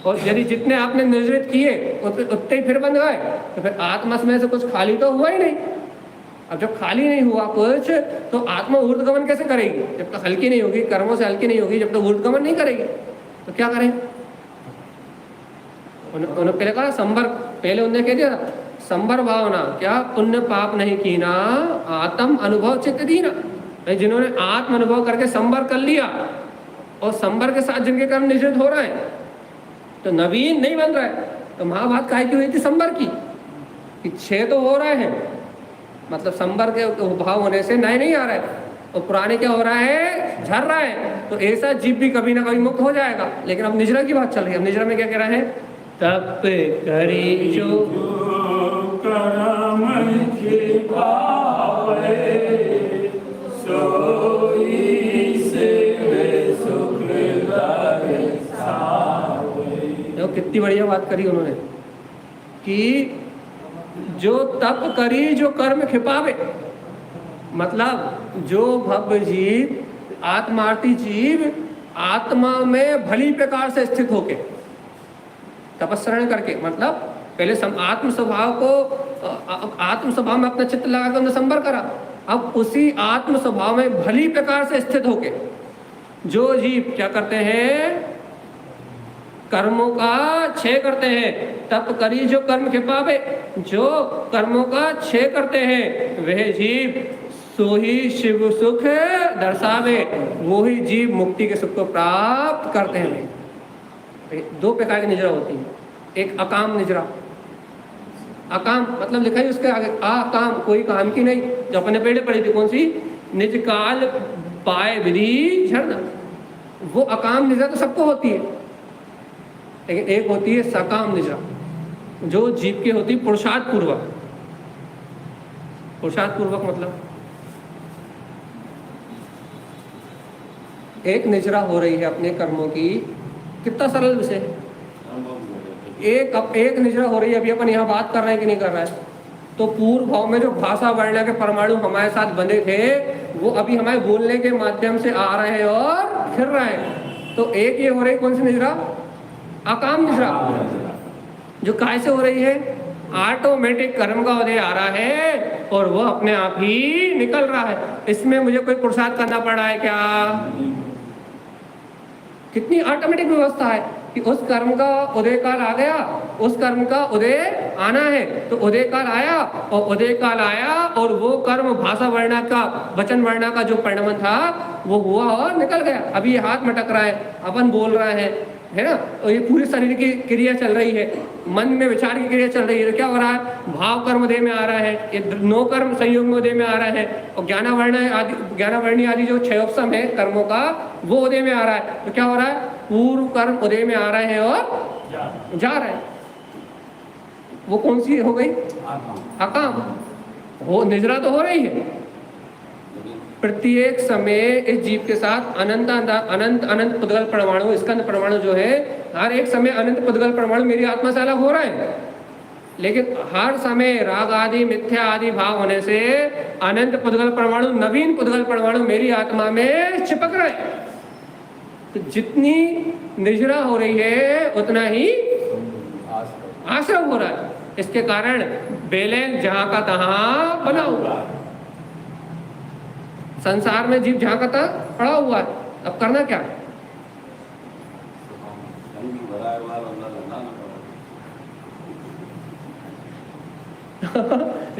और यदि जितने आपने निर्जरित किए उतने ही फिर बंध गए, तो फिर आत्मा में से कुछ खाली तो हुआ ही नहीं। अब जब खाली नहीं हुआ कुछ, तो आत्मा ऊर्ध्वगमन कैसे करेगी? जब तक हल्की नहीं होगी, कर्मों से हल्की नहीं होगी, जब तक ऊर्ध्वगमन नहीं करेगी। तो क्या करें? उन्होंने पहले कहा संबर, पहले उन्होंने कह दिया संबर भावना, क्या पुण्य पाप नहीं कीना, आत्म अनुभव चित्त दीना। जिन्होंने आत्म अनुभव करके संबर कर लिया, और संबर के साथ जिनके कर्म निश्चित हो रहे हैं, तो नवीन नहीं बन रहा है। तो महाभारत काहे की हुई थी संबर की? कि छह तो हो रहे हैं, मतलब संबर के भाव होने से नए नहीं आ रहा है, और पुराने क्या हो रहा है? झर रहा है। तो ऐसा जीव भी कभी ना कभी मुक्त हो जाएगा। लेकिन अब निजरा की बात चल रही है। अब निजरा में क्या कह रहे हैं? तप करी जो कर्म छिपावे, सोई से सुख लागे सावे। देखो कितनी बढ़िया बात करी उन्होंने, कि जो तप करी जो कर्म छिपावे, मतलब जो भव्य जीव, आत्मार्थी जीव, आत्मा में भली प्रकार से स्थित होके तपस्या करके, मतलब पहले आत्म स्वभाव में अपना चित्त लगा कर उन्हें संबर करा। अब उसी आत्म स्वभाव में भली प्रकार से स्थित होके जो जीव क्या करते हैं? कर्मों का क्षय करते हैं। तप करी जो कर्म छिपावे, जो कर्मों का क्षय करते हैं, वह जीव सो ही शिव सुख दर्शावे, वो ही जीव मुक्ति के सुख को प्राप्त करते हैं। दो प्रकार की निजरा होती है। एक अकाम निजरा, अकाम मतलब लिखा है उसके आगे अकाम, कोई काम की नहीं, जो अपने पहले पढ़ी थी। कौन सी? निज काल पाए विधि झरना। वो अकाम निजरा तो सबको होती है, लेकिन एक होती है सकाम निजरा, जो जीव की होती पुरुषार्थ पूर्वक। पुरुषार्थ पूर्वक मतलब एक निजरा हो रही है अपने कर्मों की। कितना सरल विषय है। एक निजरा हो रही है, अभी अपन यहाँ बात कर रहे हैं कि नहीं कर रहा है? तो पूर्व भाव में जो भाषा वर्ण के परमाणु हमारे साथ बंधे थे वो अभी हमारे बोलने के माध्यम से आ रहे हैं और फिर रहे हैं। तो एक ये हो रही कौन सी निद्रा? अकाम निद्रा, जो काय से हो रही है? ऑटोमेटिक कर्म का उदय आ रहा है और वो अपने आप ही निकल रहा है। इसमें मुझे कोई पुरुषार्थ करना पड़ रहा है क्या? कितनी ऑटोमेटिक व्यवस्था है कि उस कर्म का उदय काल आ गया, उस कर्म का उदय आना है, तो उदय काल आया और उदय काल आया और वो कर्म भाषा वर्णा का, वचन वर्णा का जो परिणाम था वो हुआ और निकल गया। अभी ये हाथ मटक रहा है, अपन बोल रहे हैं, है ना, और ये पूरी शरीर की क्रिया चल रही है, मन में विचार की क्रिया चल रही है, तो क्या हो रहा है? भाव कर्म उदय में आ रहा है, ये नो कर्म संयोग में उदय में आ रहा है, और ज्ञानावर्णी आदि जो क्षयोपम है कर्मों का वो उदय में आ रहा है। तो क्या हो रहा है? पूर्व कर्म उदय में आ रहे हैं और जा रहे हैं। वो कौन सी हो गई? अकाम। हो निद्रा तो हो रही है प्रत्येक समय इस जीव के साथ अनंत अनंत अनंत पुद्गल परमाणु, स्कंद परमाणु जो है, हर एक समय अनंत पुद्गल परमाणु मेरी आत्मा से अलग हो रहे हैं, लेकिन हर समय राग आदि मिथ्या आदि भाव होने से अनंत पुद्गल परमाणु, नवीन पुद्गल परमाणु मेरी आत्मा में चिपक रहे हैं। तो जितनी निजरा हो रही है उतना ही आश्रम हो रहा है। इसके कारण बैलेंस जहां का तहां बना हुआ है, संसार में जीव जहां का तहां पड़ा हुआ है। अब करना क्या?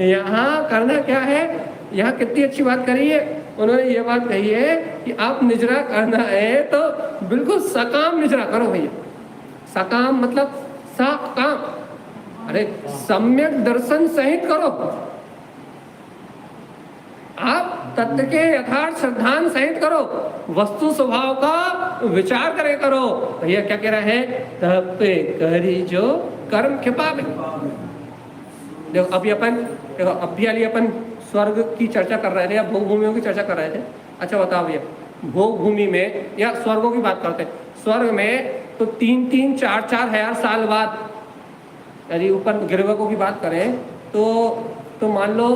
यहाँ करना क्या है? यहाँ कितनी अच्छी बात करी है उन्होंने, ये बात कही है कि आप निजरा करना है तो बिल्कुल सकाम निजरा करो भैया। सकाम मतलब सकाम, अरे सम्यक दर्शन सहित करो। आप तत्व के यथार्थ श्रद्धान सहित करो, वस्तु स्वभाव का विचार करे करो। भैया क्या कह रहे हैं? तपे करी जो कर्म क्षिपावे। देखो अभी अपन स्वर्ग की चर्चा कर रहे थे या भोग भूमियों की चर्चा कर रहे थे। अच्छा बताओ भैया, भोग भूमि में या स्वर्गों की बात करते हैं, स्वर्ग में तो 3-3, 4-4 हजार साल बाद, यदि ऊपर गिरवकों की बात करें तो मान लो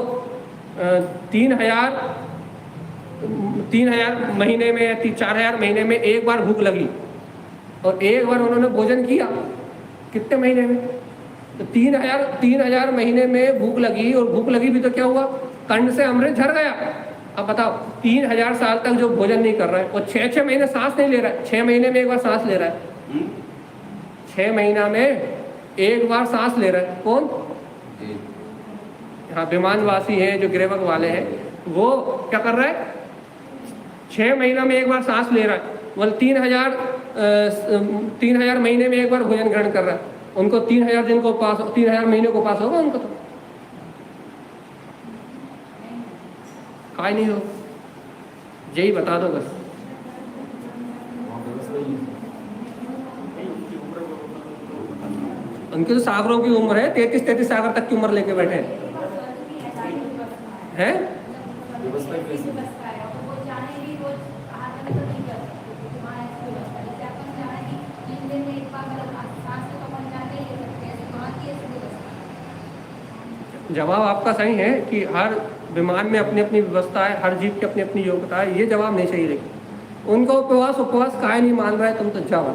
3,000 महीने में या 4,000 महीने में एक बार भूख लगी और एक बार उन्होंने भोजन किया। कितने महीने में? तो 3,000 महीने में भूख लगी, और भूख लगी भी तो क्या हुआ? कंठ से अमृत झर गया। अब बताओ 3,000 साल तक जो भोजन नहीं कर रहा है और 6-6 महीने सांस नहीं ले रहा है, 6 महीने में एक बार सांस ले रहा है, 6 महीना में एक बार सांस ले रहा है। कौन? हाँ, विमानवासी हैं जो गिरेवक वाले हैं, वो क्या कर रहा है? 6 महीना में एक बार सांस ले रहा है। बोल 3,000 महीने में एक बार भोजन ग्रहण कर रहा है। उनको 3,000 दिन को पास, 3,000 महीने को पास होगा उनको? तो काय नहीं हो, यही बता दो बस। उनकी तो सागरों की उम्र है, 33 सागर तक की उम्र लेके बैठे हैं। जवाब आपका सही है कि हर विमान में अपनी अपनी व्यवस्था है, हर जीव की अपनी अपनी योग्यता है, ये जवाब नहीं सही रही। उनका उपवास काय नहीं मान रहा है, तुम तो जाओ।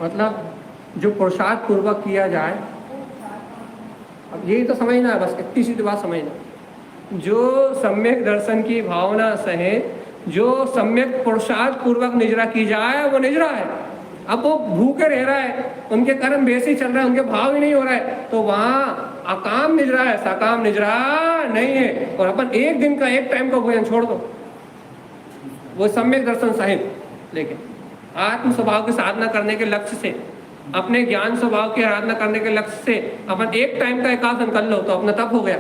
मतलब जो पुरुषार्थ पूर्वक किया जाए, अब यही तो समझना है बस, इतनी सी बात समझना। जो सम्यक दर्शन की भावना सहे, जो सम्यक पुरुषार्थ पूर्वक निजरा की जाए वो निजरा है। अब वो भूखे रह रहा है, उनके कर्म वैसे ही चल रहा है, उनके भाव ही नहीं हो रहा है, तो वहाँ अकाम निजरा है, सकाम निजरा नहीं है। और अपन एक दिन का, एक टाइम का भोजन छोड़ दो, वो सम्यक दर्शन सहित, लेकिन आत्म स्वभाव की साधना करने के लक्ष्य से, अपने ज्ञान स्वभाव की आराधना करने के लक्ष्य से अपन एक टाइम का एकासन कर लो तो अपना तप हो गया,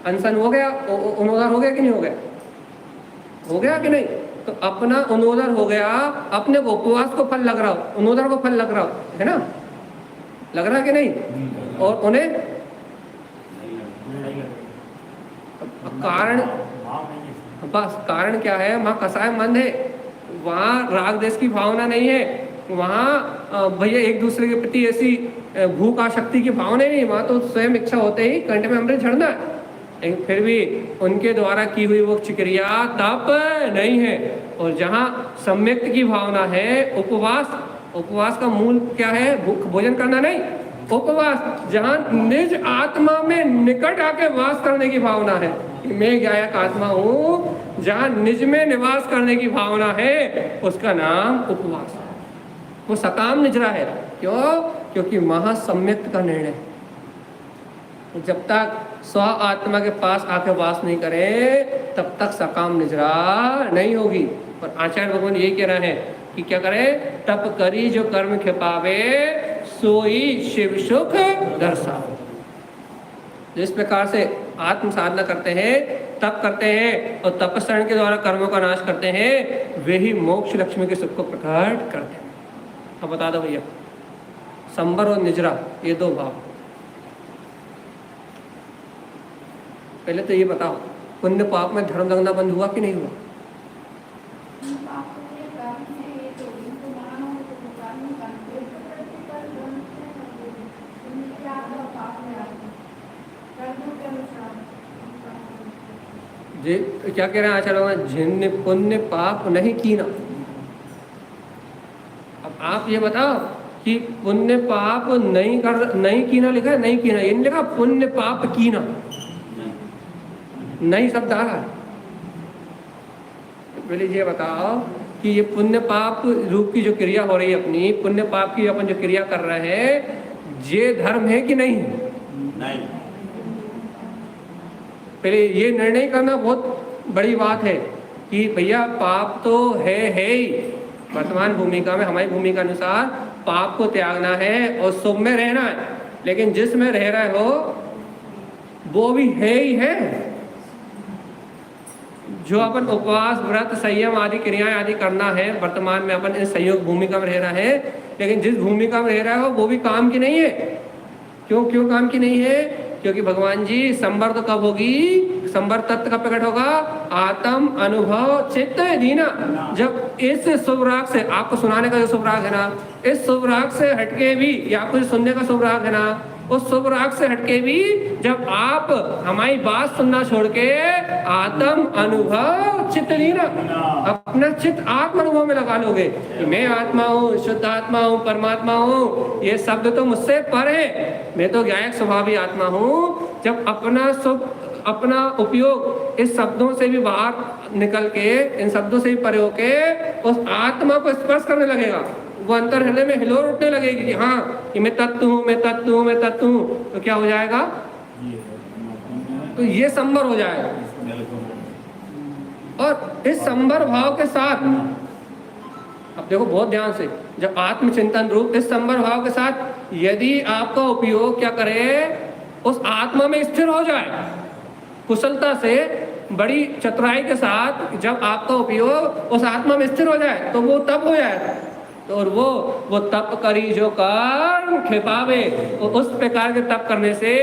अनशन हो गया, उनोदर हो गया कि नहीं हो गया? हो गया कि नहीं? तो अपना उनोदर हो गया, अपने को उपवास को फल लग रहा हो, उनोदर को फल लग रहा हो, है ना? लग रहा कि नहीं? और उन्हें कारण, बस कारण क्या है? वहाँ कसाय मंद है, वहाँ राग देश की भावना नहीं है, वहाँ भैया एक दूसरे के प्रति ऐसी भूख आसक्ति की भावना नहीं, वहाँ तो स्वयं इच्छा होते ही कंठ में अमृत झड़ना है। लेकिन फिर भी उनके द्वारा की हुई वो क्रिया तप नहीं है। और जहाँ सम्यक्त की भावना है, उपवास, उपवास का मूल क्या है? भूख भोजन करना नहीं, उपवास, जहाँ निज आत्मा में निकट आके वास करने की भावना है कि मैं गायक आत्मा हूँ, जहाँ निज में निवास करने की भावना है, उसका नाम उपवास। वो सकाम निजरा है। क्यों? क्योंकि महासम्यक्त का निर्णय, जब तक स्व आत्मा के पास आके वास नहीं करे तब तक सकाम निजरा नहीं होगी। और आचार्य भगवान ये कह रहे हैं कि क्या करे? तप करी जो कर्म खिपावे सोई शिव सुख दर्शावे। जिस प्रकार से आत्म साधना करते हैं, तप करते हैं और तपस्या के द्वारा कर्मों का नाश करते हैं, वे ही मोक्ष लक्ष्मी के सुख को प्रकट करते हैं। अब बता दो भैया, संबर और निजरा ये दो भाव, पहले तो ये बताओ, पुण्य पाप में धर्म लगना बंद हुआ कि नहीं हुआ? जी क्या कह रहे हैं आचार्य? जिनने पुण्य पाप नहीं कीना। अब आप ये बताओ कि पुण्य पाप नहीं कीना लिखा है, नहीं कीना, ये नहीं लिखा पुण्य पाप कीना, नहीं शब्द आ रहा है। पहले ये बताओ कि ये पुण्य पाप रूप की जो क्रिया हो रही है अपनी, पुण्य पाप की अपन जो क्रिया कर रहे हैं, ये धर्म है कि नहीं? नहीं। पहले ये निर्णय करना बहुत बड़ी बात है कि भैया पाप तो है ही। वर्तमान भूमिका में, हमारी भूमिका अनुसार पाप को त्यागना है और शुभ में रहना है। लेकिन जिसमें रह रहे हो वो भी है ही है। जो अपन उपवास, व्रत, संयम आदि क्रियाएं आदि करना है, वर्तमान में अपन इस संयोग भूमिका में रह रहा है, लेकिन जिस भूमिका में रह रहा हो वो भी काम की नहीं है। क्यों काम की नहीं है? क्योंकि भगवान जी संवर तो कब होगी? संवर तत्व कब प्रकट होगा? आत्म अनुभव चित्त दीना। जब इस शुभ राग से, आपको सुनाने का जो शुभ राग है ना, इस शुभ राग से हटके भी, या आपको जो सुनने का शुभ राग है ना, उस शुभ राग से हटके भी जब आप हमारी बात सुनना छोड़ के आत्म अनुभव चित्त लीना, अपना चित्त आत्म अनुभव में लगा लोगे कि मैं आत्मा हूँ, शुद्ध आत्मा हूँ, परमात्मा हूँ, ये शब्द तो मुझसे पर है, मैं तो गायक स्वभावी आत्मा हूँ। जब अपना उपयोग इस शब्दों से भी बाहर निकल के, इन शब्दों से भी परे होके उस आत्मा को स्पर्श करने लगेगा, वो अंतर हृदय में हिलोर उठने लगेगी कि हाँ कि मैं तत्व हूँ, मैं तत्व हूँ, मैं तत्व हूँ, तो क्या हो जाएगा? तो ये संवर हो जाएगा। और इस संवर भाव के साथ, अब देखो बहुत ध्यान से, जब आत्मचिंतन रूप इस संवर भाव के साथ यदि आपका उपयोग क्या करे, उस आत्मा में स्थिर हो जाए, कुशलता से, बड़ी चतुराई के साथ जब आपका उपयोग उस आत्मा में स्थिर हो जाए, तो वो तप हो जाए। तो और वो तप करी जो कर्म खिपावे, उस प्रकार के तप करने से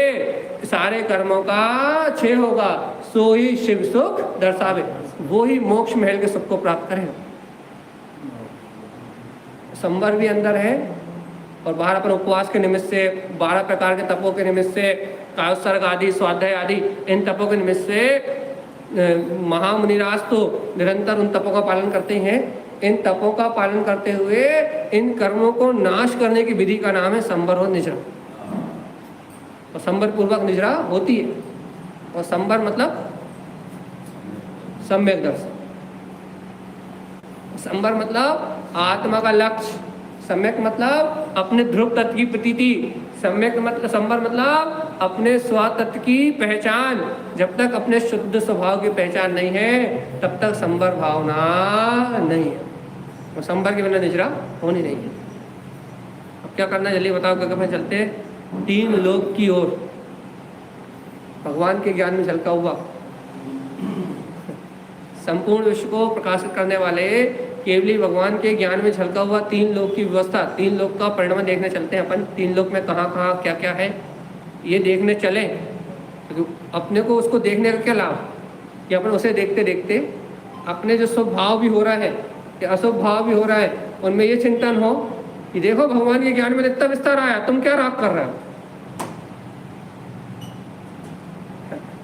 सारे कर्मों का क्षय होगा, सो ही शिव सुख दर्शावे, वो ही मोक्ष महल के सुख को प्राप्त करें। संवर भी अंदर है और बाहर अपन उपवास के निमित्त से, 12 प्रकार के तपों के निमित्त से, कायोत्सर्ग आदि, स्वाध्याय आदि, इन तपों के निमित्त से महामुनिराज तो निरंतर उन तपों का पालन करते हैं। इन तपों का पालन करते हुए इन कर्मों को नाश करने की विधि का नाम है संवर और निजरा। और संवर पूर्वक निजरा होती है। और संवर मतलब सम्यक दर्शन, संवर मतलब आत्मा का लक्ष्य, सम्यक मतलब अपने ध्रुव तत्व की प्रतीति, सम्यक मतलब संवर मतलब अपने स्वतत्व की पहचान। जब तक अपने शुद्ध स्वभाव की पहचान नहीं है तब तक संवर भावना नहीं है, और संवर के बिना निजरा होनी नहीं है। अब क्या करना जल्दी बताओ, क्योंकि अपन चलते हैं 3 लोक की ओर, भगवान के ज्ञान में झलका हुआ, संपूर्ण विश्व को प्रकाशित करने वाले केवली भगवान के ज्ञान में झलका हुआ 3 लोक की व्यवस्था, 3 लोक का परिणाम देखने चलते हैं अपन। 3 लोक में कहाँ कहाँ क्या क्या है ये देखने चले, क्योंकि अपने को उसको देखने का क्या लाभ कि अपन उसे देखते देखते अपने जो स्वभाव भी हो रहा है कि अशुभ भाव भी हो रहा है, उनमें ये चिंतन हो कि देखो भगवान के ज्ञान में इतना विस्तार आया, तुम क्या राग कर रहे हो?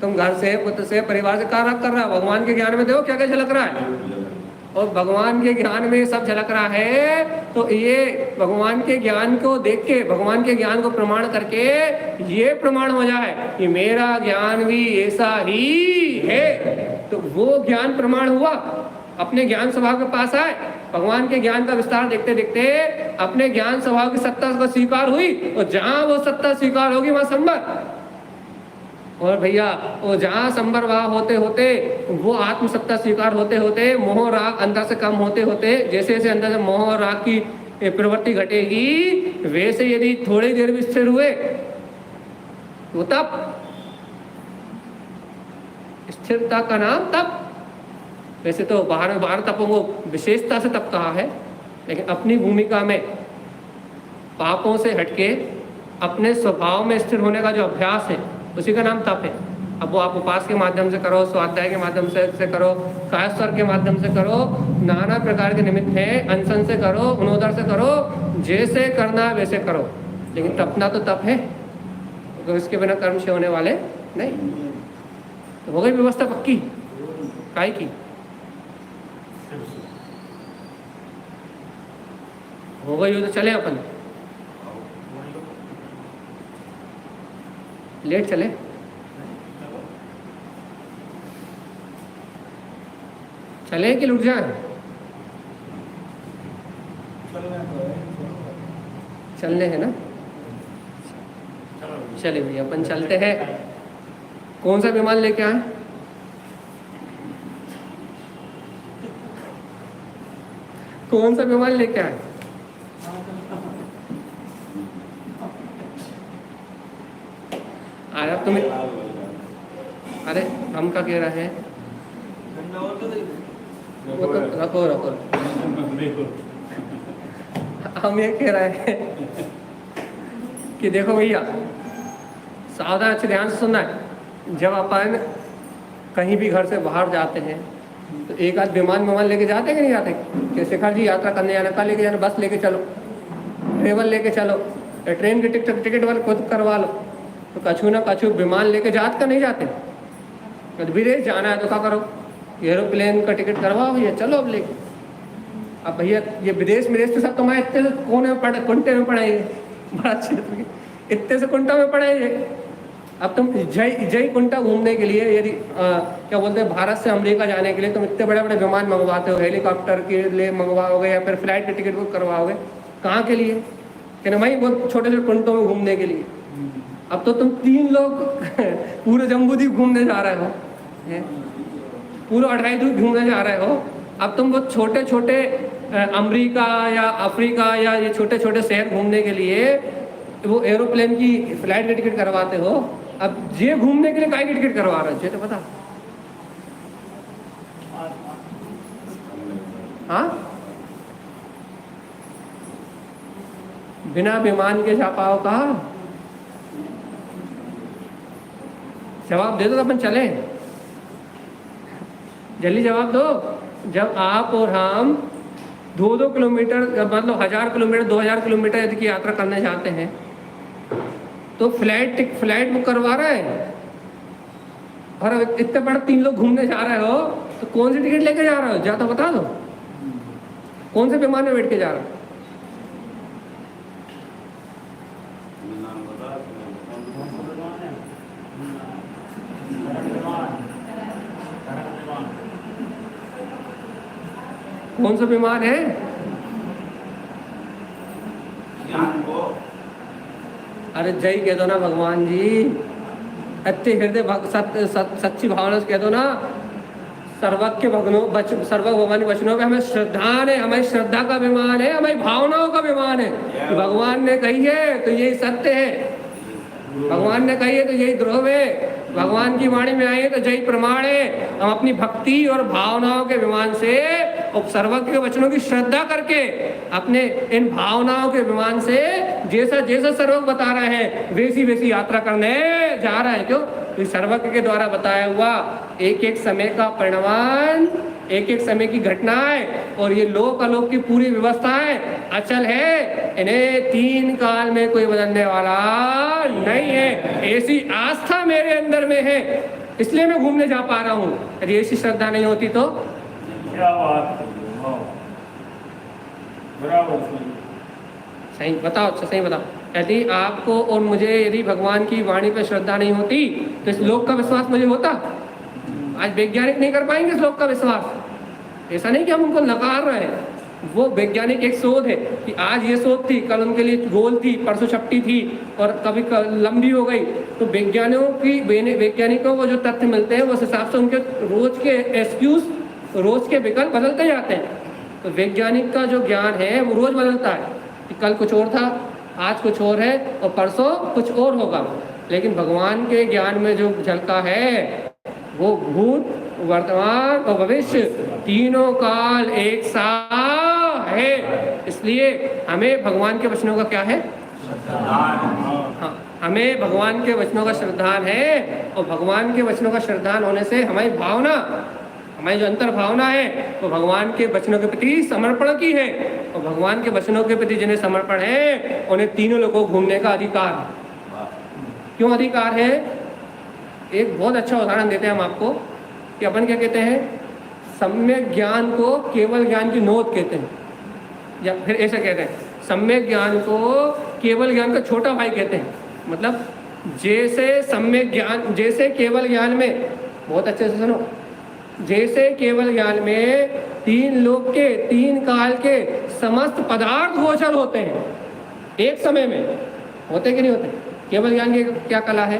तुम घर से, पुत्र से, परिवार से क्या राग कर रहा है? भगवान के ज्ञान में देखो क्या क्या झलक रहा है। और भगवान के ज्ञान में सब झलक रहा है, तो ये भगवान के ज्ञान को देख के, भगवान के ज्ञान को प्रमाण करके ये प्रमाण हो जाए कि मेरा ज्ञान भी ऐसा ही है, तो वो ज्ञान प्रमाण हुआ। अपने ज्ञान स्वभाव के पास आए, भगवान के ज्ञान का विस्तार देखते देखते अपने ज्ञान स्वभाव की सत्ता को स्वीकार हुई, और जहां वो सत्ता स्वीकार होगी वहां संबर। और भैया वो जहाँ संबरवाह होते होते, वो आत्मसत्ता स्वीकार होते होते, मोह राग अंदर से कम होते होते, जैसे जैसे अंदर से मोह और राग की प्रवृत्ति घटेगी, वैसे यदि थोड़ी देर भी स्थिर हुए तो तप, स्थिरता का नाम तप। वैसे तो बाहर तपों को विशेषता से तप कहा है, लेकिन अपनी भूमिका में पापों से हटके अपने स्वभाव में स्थिर होने का जो अभ्यास है, उसी का नाम तप है। अब वो आप उपास के माध्यम से करो, स्वाध्याय के माध्यम से करो, कायस्वर के माध्यम से करो, नाना प्रकार के निमित्त हैं, अनशन से करो, उनोदर से करो, जैसे करना वैसे करो, लेकिन तपना तो तप है, तो इसके बिना कर्म से होने वाले नहीं। तो हो गई व्यवस्था पक्की काय की? हो गई हो तो चले अपन, लेट चले। चले कि लुट जाए? चलने हैं ना, चले भैया अपन चलते हैं। कौन सा विमान लेके आए? कौन सा विमान लेके आए? अरे तुम, अरे हम क्या कह रहे हैं, वो तो रखो रखो, हम ये कह रहे हैं कि देखो भैया सावधान, अच्छे ध्यान से सुनना है। जब अपन कहीं भी घर से बाहर जाते हैं तो एक आध विमान लेके जाते हैं कि नहीं जाते? कि शिखर जी यात्रा करने जाना, कहाँ लेके जाना? बस लेके चलो, ट्रेवल लेके चलो, ट्रेन की टिकट वाले खुद करवा लो, तो कछु ना कछु विमान लेके जात का नहीं जाते। विदेश जाना है तो क्या करो, एरोप्लेन का टिकट करवाओ भैया, चलो अब लेके। अब भैया ये विदेश के सब तुम्हारे इतने से कोने में पड़े, कुंटे में पड़े, बड़ा क्षेत्र के इतने से कुंटा में पड़े। अब तुम जय कुंटा घूमने के लिए यदि क्या बोलते हैं, भारत से अमेरिका जाने के लिए तुम इतने बड़े बड़े विमान मंगवाते हो, हेलीकॉप्टर के लिए मंगवाओगे या फिर फ्लाइट की टिकट बुक करवाओगे, कहाँ के लिए? कि ना भाई बहुत छोटे छोटे कुंटों में घूमने के लिए। अब तो तुम 3 लोग पूरे जम्बूद्वीप घूमने जा रहे हो, पूरा 28 द्वीप घूमने जा रहे हो। अब तुम बहुत छोटे छोटे अमेरिका या अफ्रीका या ये छोटे छोटे शहर घूमने के लिए वो एरोप्लेन की फ्लाइट की टिकट करवाते हो। अब ये घूमने के लिए काय की टिकट करवा रहे हो, ये तो पता? हाँ, बिना विमान के जा पाओ कहा? जवाब दे दो तो अपन चले, जल्दी जवाब दो। जब आप और हम 2-2 किलोमीटर, मतलब 1000 किलोमीटर 2000 किलोमीटर यदि की यात्रा करने जाते हैं तो फ्लाइट बुक करवा रहे हैं, और इतने बड़े 3 लोग घूमने जा रहे हो तो कौन सी टिकट लेके जा रहे हो? जा तो बता दो, कौन से विमान में बैठ के जा रहे हो? कौन सा विमान है? अरे जय कह दो ना भगवान जी, अत्य हृदय सच्ची भावना से कह दो ना। सर्वज्ञ भगवान वचनों पे हमें श्रद्धा है, हमारी श्रद्धा का विमान है, हमारी भावनाओं का विमान है। भगवान ने कही है तो यही सत्य है, भगवान ने कही है तो यही ध्रुव है, भगवान की वाणी में आई है तो यही प्रमाण है। हम अपनी भक्ति और भावनाओं के विमान से और सर्वज्ञ के वचनों की श्रद्धा करके अपने इन भावनाओं के विमान से जैसा जैसा सर्वज्ञ बता रहे हैं वैसी वैसी यात्रा करने जा रहा है। क्यों? तो सर्वज्ञ के द्वारा बताया हुआ एक एक समय का परिणमान, एक एक समय की घटनाएं और ये लोक अलोक की पूरी व्यवस्थाएं अचल है, इन्हें 3 काल में कोई बदलने वाला नहीं है। ऐसी आस्था मेरे अंदर में है, इसलिए मैं घूमने जा पा रहा हूँ। यदि ऐसी श्रद्धा नहीं होती तो क्या बात है, वाह, बराबर सही बताओ, अच्छा सही बताओ। यदि आपको और मुझे यदि भगवान की वाणी पर श्रद्धा नहीं होती तो इस लोक का विश्वास मुझे होता? आज वैज्ञानिक नहीं कर पाएंगे इस लोक का विश्वास। ऐसा नहीं कि हम उनको नकार रहे हैं, वो वैज्ञानिक एक शोध है कि आज ये शोध थी, कल उनके लिए गोल थी, परसों छपटी थी और कभी लंबी हो गई। तो वैज्ञानिकों को जो तथ्य मिलते हैं उस हिसाब से उनके रोज के एक्सक्यूज, रोज के विकल्प बदलते जाते हैं। तो वैज्ञानिक का जो ज्ञान है वो रोज बदलता है कि कल कुछ और था, आज कुछ और है और परसों कुछ और होगा। लेकिन भगवान के ज्ञान में जो झलका है वो भूत, वर्तमान और भविष्य तीनों काल एक साथ है। इसलिए हमें भगवान के वचनों का क्या है? हाँ, हमें भगवान के वचनों का श्रद्धान है और भगवान के वचनों का श्रद्धान होने से हमारी भावना, हमारी जो अंतर भावना है वो भगवान के वचनों के प्रति समर्पण की है। और भगवान के वचनों के प्रति जिन्हें समर्पण है उन्हें तीनों लोगों को घूमने का अधिकार है। क्यों अधिकार है? एक बहुत अच्छा उदाहरण देते हैं हम आपको कि अपन क्या कहते हैं, सम्यक ज्ञान को केवल ज्ञान की नोट कहते हैं, या फिर ऐसा कहते हैं सम्यक ज्ञान को केवल ज्ञान का छोटा भाई कहते हैं। मतलब जैसे सम्यक ज्ञान, जैसे केवल ज्ञान में, बहुत अच्छे से सुनो, जैसे केवल ज्ञान में 3 लोक के 3 काल के समस्त पदार्थ गोचर होते हैं एक समय में, होते कि नहीं होते? केवल ज्ञान की क्या कला है?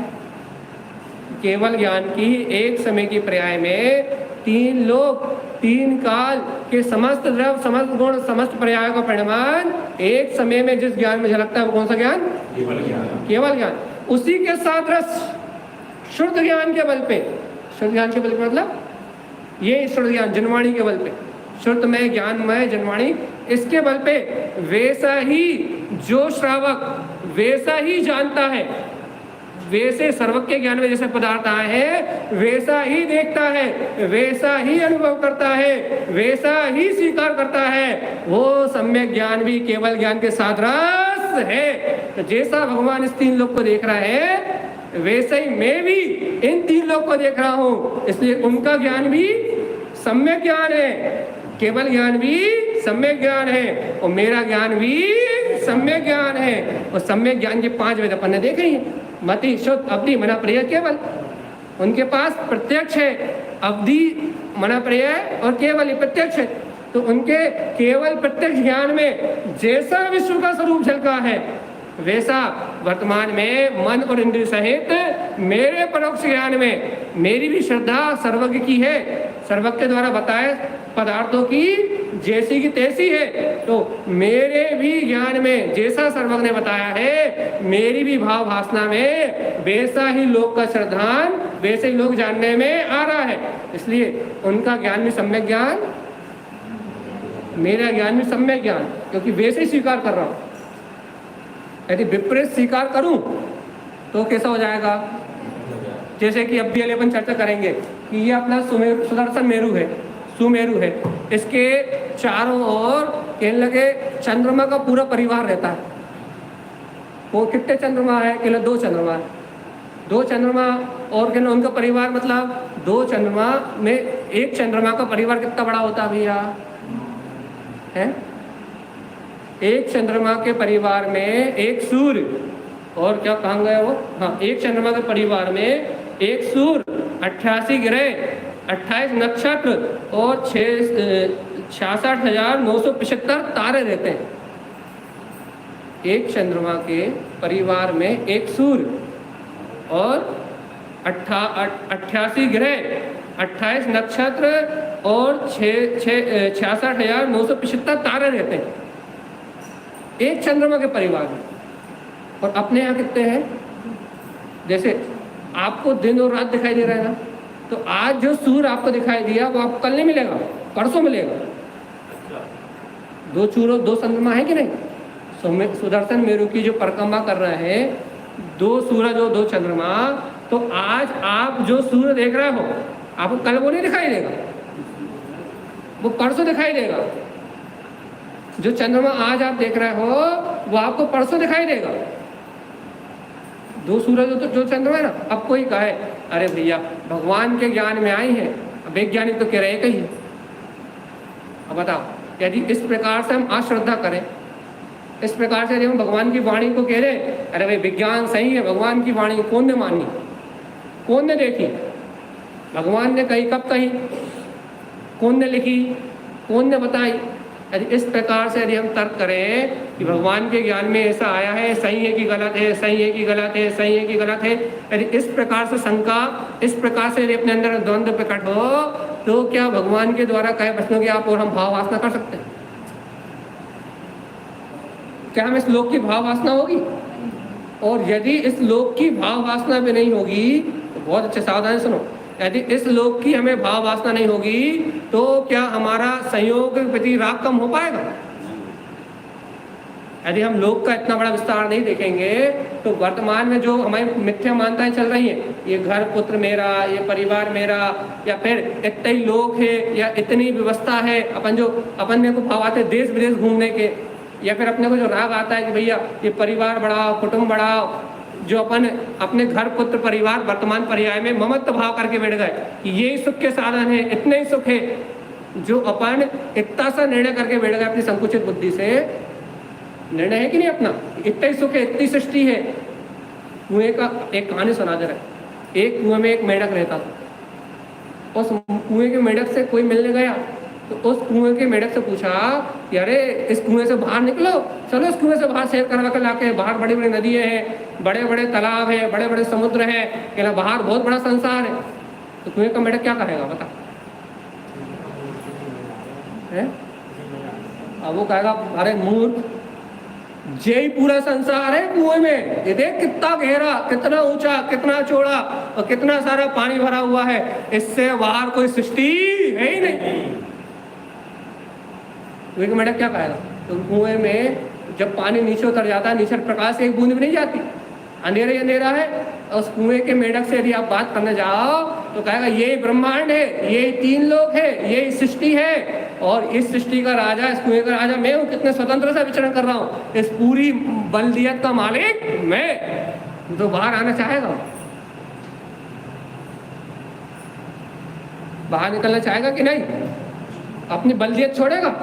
केवल ज्ञान की एक समय की पर्याय में 3 लोक 3 काल के समस्त द्रव्य, समस्त गुण, समस्त पर्यायों का परिणाम एक समय में जिस ज्ञान में झलकता है वो कौन सा ज्ञान? केवल ज्ञान। उसी के साथ रस शुद्ध ज्ञान के बल पे, शुद्ध ज्ञान के बल पे मतलब ये शुद्ध ज्ञान जनवाणी के बल पे, शुद्ध में ज्ञानमय जनवाणी, इसके बल पे वैसा ही जो श्रावक वैसा ही जानता है, वैसे सर्वज्ञ के ज्ञान में जैसे पदार्थ आए हैं वैसा ही देखता है, वैसा ही अनुभव करता है, वैसा ही स्वीकार करता है। वो सम्यक ज्ञान भी केवल ज्ञान के साथ रस है। तो जैसा भगवान इस 3 लोक को देख रहा है वैसे ही मैं भी इन 3 लोक को देख रहा हूँ। इसलिए उनका ज्ञान भी सम्यक ज्ञान है, केवल ज्ञान भी सम्यक ज्ञान है और मेरा ज्ञान भी सम्यक ज्ञान है। और सम्यक ज्ञान के 5 वेद अपन ने देखे ही, मति, शुद्ध, अवधि, मना, प्रत्यय, केवल। उनके पास प्रत्यक्ष है, अवधि, मना, प्रत्यय और केवल, ये प्रत्यक्ष है। तो उनके केवल प्रत्यक्ष ज्ञान में जैसा विश्व का स्वरूप झलका है वैसा वर्तमान में मन और इंद्रिय सहित मेरे परोक्ष ज्ञान में मेरी भी श्रद्धा सर्वज्ञ की है। सर्वज्ञ के द्वारा बताए पदार्थों की जैसी की तैसी है। तो मेरे भी ज्ञान में जैसा सर्वज्ञ ने बताया है मेरी भी भाव भासना में वैसा ही लोक का श्रद्धान, वैसे ही लोग जानने में आ रहा है। इसलिए उनका ज्ञान भी सम्यक ज्ञान, मेरा ज्ञान भी सम्यक ज्ञान, क्योंकि वैसे ही स्वीकार कर रहा हूँ। यदि विपरीत स्वीकार करूं तो कैसा हो जाएगा? जैसे कि अब भी अपन चर्चा करेंगे कि ये अपना सुदर्शन मेरु है, सुमेरु है, इसके चारों ओर कहने लगे चंद्रमा का पूरा परिवार रहता है। वो कितने चंद्रमा है? कहने 2 चंद्रमा है, 2 चंद्रमा और कहने उनका परिवार, मतलब 2 चंद्रमा में एक चंद्रमा का परिवार कितना बड़ा होता है भैया? है एक चंद्रमा के परिवार में एक सूर्य और क्या कहा गया वो, हाँ, एक चंद्रमा के परिवार में एक सूर्य, 88 ग्रह, 28 नक्षत्र और 66,975 तारे रहते हैं। एक चंद्रमा के परिवार में एक सूर्य और 88 ग्रह, 28 नक्षत्र और 66,975 तारे रहते हैं एक चंद्रमा के परिवार में। और अपने यहाँ कितने हैं? जैसे आपको दिन और रात दिखाई दे रहा है ना, तो आज जो सूर्य आपको दिखाई दिया वो आपको कल नहीं मिलेगा, परसों मिलेगा। 2 चंद्रमा है कि नहीं? सुदर्शन मेरु की जो परिक्रमा कर रहे हैं, 2 सूरज और 2 चंद्रमा, तो आज आप जो सूर्य देख रहे हो आपको कल वो नहीं दिखाई देगा, वो परसों दिखाई देगा। जो चंद्रमा आज आप देख रहे हो वो आपको परसों दिखाई देगा। 2 सूरज तो जो चंद्रमा है ना, अब कोई कहे अरे भैया भगवान के ज्ञान में आई है, वैज्ञानिक तो कह रहे हैं कही है। अब बताओ, यदि इस प्रकार से हम अश्रद्धा करें, इस प्रकार से यदि हम भगवान की वाणी को कह रहे अरे भाई विज्ञान सही है, भगवान की वाणी कौन ने मानी, कौन ने देखी, भगवान ने कही, कब कही, कौन ने लिखी, कौन ने बताई। यदि इस प्रकार से यदि हम तर्क करें कि भगवान के ज्ञान में ऐसा आया है, सही है कि गलत है, सही है कि गलत है, सही है कि गलत है, यदि इस प्रकार से शंका, इस प्रकार से यदि अपने अंदर द्वंद्व प्रकट हो, तो क्या भगवान के द्वारा कहे प्रश्नों की आप और हम भाव वासना कर सकते हैं? क्या हम इस लोक की भाव वासना होगी? और यदि इस लोक की भाव वासना भी नहीं होगी तो बहुत अच्छे सावधान सुनो, यदि इस लोक की हमें भाव वासना नहीं होगी तो क्या हमारा संयोग के प्रति राग कम हो पाएगा? यदि हम लोक का इतना बड़ा विस्तार नहीं देखेंगे तो वर्तमान में जो हमारी मिथ्या मान्यताएं चल रही हैं, ये घर पुत्र मेरा, ये परिवार मेरा, या फिर इतने ही लोग है, या इतनी व्यवस्था है, अपन को भाव आते देश विदेश घूमने के, या फिर अपने को जो राग आता है कि भैया ये परिवार बढ़ाओ, कुटुंब बढ़ाओ, जो अपन अपने घर पुत्र परिवार वर्तमान पर्याय में ममत्व भाव करके बैठ गए कि ये सुख के साधन है, इतने ही सुख है, जो अपन इतना सा निर्णय करके बैठ गए अपनी संकुचित बुद्धि से। निर्णय है कि नहीं अपना, इतना ही सुख है, इतनी सृष्टि है। कुएं का एक कहानी सुना दे रहा, एक कुएं में एक मेंढक रहता था। उस कुएं के मेंढक से कोई मिलने गया तो उस कुएं के मेंढक से पूछा कि अरे इस कुएं से बाहर निकलो, चलो इस कुएं से बाहर सैर करवा कर लाके, बाहर बड़ी बड़ी नदियाँ हैं, बड़े बड़े तालाब है, बड़े बड़े समुद्र है, कहना बाहर बहुत बड़ा संसार है। तो कुएं का मेंढक क्या कहेगा बता? अब वो कहेगा अरे मूर्ख, यही पूरा संसार है कुएं में, ये देख कितना गहरा, कितना ऊंचा, कितना चौड़ा और कितना सारा पानी भरा हुआ है, इससे बाहर कोई सृष्टि है ही नहीं। कुएं का मेंढक क्या कहेगा? तो कुएं में जब पानी नीचे उतर जाता है, नीचे प्रकाश एक बूंद भी नहीं जाती, अंधेरा ही अंधेरा है। और उस कुएं के मेंढक से यदि आप बात करने जाओ तो कहेगा यही ब्रह्मांड है, यही 3 लोक है, यही सृष्टि है, और इस सृष्टि का राजा, इस कुएं का राजा मैं हूँ, कितने स्वतंत्र से विचरण कर रहा हूँ, इस पूरी बल्दियत का मालिक मैं। तो बाहर आना चाहेगा, बाहर निकलना चाहेगा कि नहीं? अपनी बल्दियत छोड़ेगा?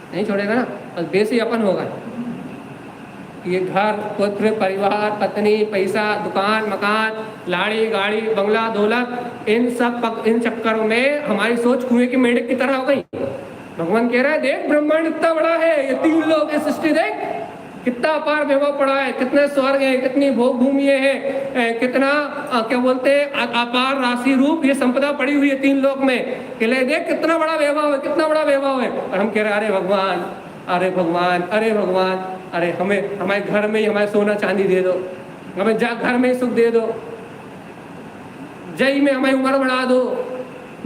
नहीं छोड़ेगा ना। बस बेसी अपन होगा, ये घर पुत्र परिवार पत्नी पैसा दुकान मकान लाड़ी गाड़ी बंगला दौलत, इन चक्करों में हमारी सोच कुएं की मेंढक की तरह हो गई। भगवान कह रहा है देख ब्रह्मांड इतना बड़ा है, ये 3 लोग की सृष्टि देख, कितना अपार वैभव पड़ा है, कितने स्वर्ग है, कितनी भोग भूमि है, कितना क्या बोलते हैं अपार राशि रूप ये संपदा पड़ी हुई है 3 लोक में। कहले देख कितना बड़ा वैभव है, कितना बड़ा वैभव है। और हम कह रहे अरे भगवान, अरे भगवान, अरे भगवान, अरे हमें हमारे घर में ही हमारे सोना चांदी दे दो, हमें घर में ही सुख दे दो, जय में हमारी उम्र बढ़ा दो,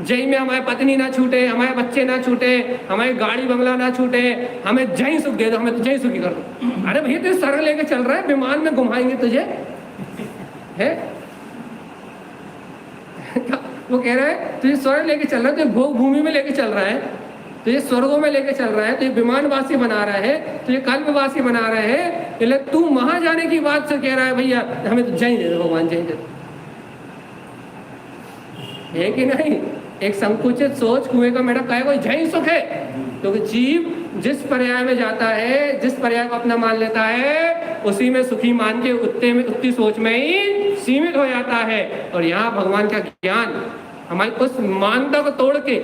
जय में हमारी पत्नी ना छूटे, हमारे बच्चे ना छूटे, हमारी गाड़ी बंगला ना छूटे, हमें जय सुख दे दो, हमें तो जय सुखी कर दो। अरे भैया तुझे स्वर्ग लेके चल रहा है, विमान में घुमाएंगे तुझे है वो कह रहा है तुझे स्वर्ग लेके चल रहा है, तुझे भोग भूमि में लेके चल रहा है, तुझे स्वर्गों में लेके चल रहा है, तुझे विमानवासी बना रहा है, तुझे कल्पवासी बना रहा है, इसलिए तू वहां जाने की बात से कह रहा है भैया हमें तो जय दे दो भगवान, जय दे दो। है कि नहीं? एक संकुचित सोच कुएं का मेढक कहे कोई जय सुख है, क्योंकि जीव जिस पर्याय में जाता है, जिस पर्याय को अपना मान लेता है, उसी में सुखी मान के उतनी सोच में ही सीमित हो जाता है। और यहाँ भगवान का ज्ञान हमारी उस मान्यता को तोड़ के,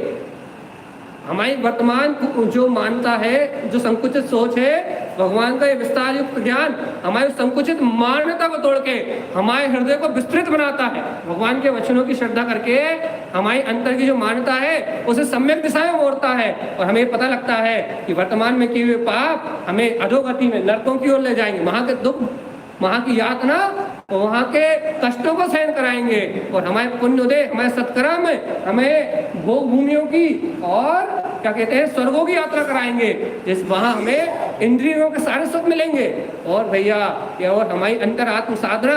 हमारी वर्तमान जो मानता है, जो संकुचित सोच है, भगवान का ये विस्तार युक्त ज्ञान हमारी संकुचित मान्यता को तोड़ के हमारे हृदय को विस्तृत बनाता है। भगवान के वचनों की श्रद्धा करके हमारी अंतर की जो मान्यता है उसे सम्यक दिशा में मोड़ता है, और हमें पता लगता है कि वर्तमान में किए हुए पाप हमें अधोगति में नरकों की ओर ले जाएंगे, वहां के दुख, वहां की यातना, वहां के कष्टों को सहन कराएंगे, और हमारे पुण्योदय, हमारे सत्कर्म हमें भोग भूमियों की और क्या कहते हैं, स्वर्गों की यात्रा कराएंगे, जिस वहां हमें इंद्रियों के सारे सुख मिलेंगे। और भैया ये और हमारी अंतरात्म साधना,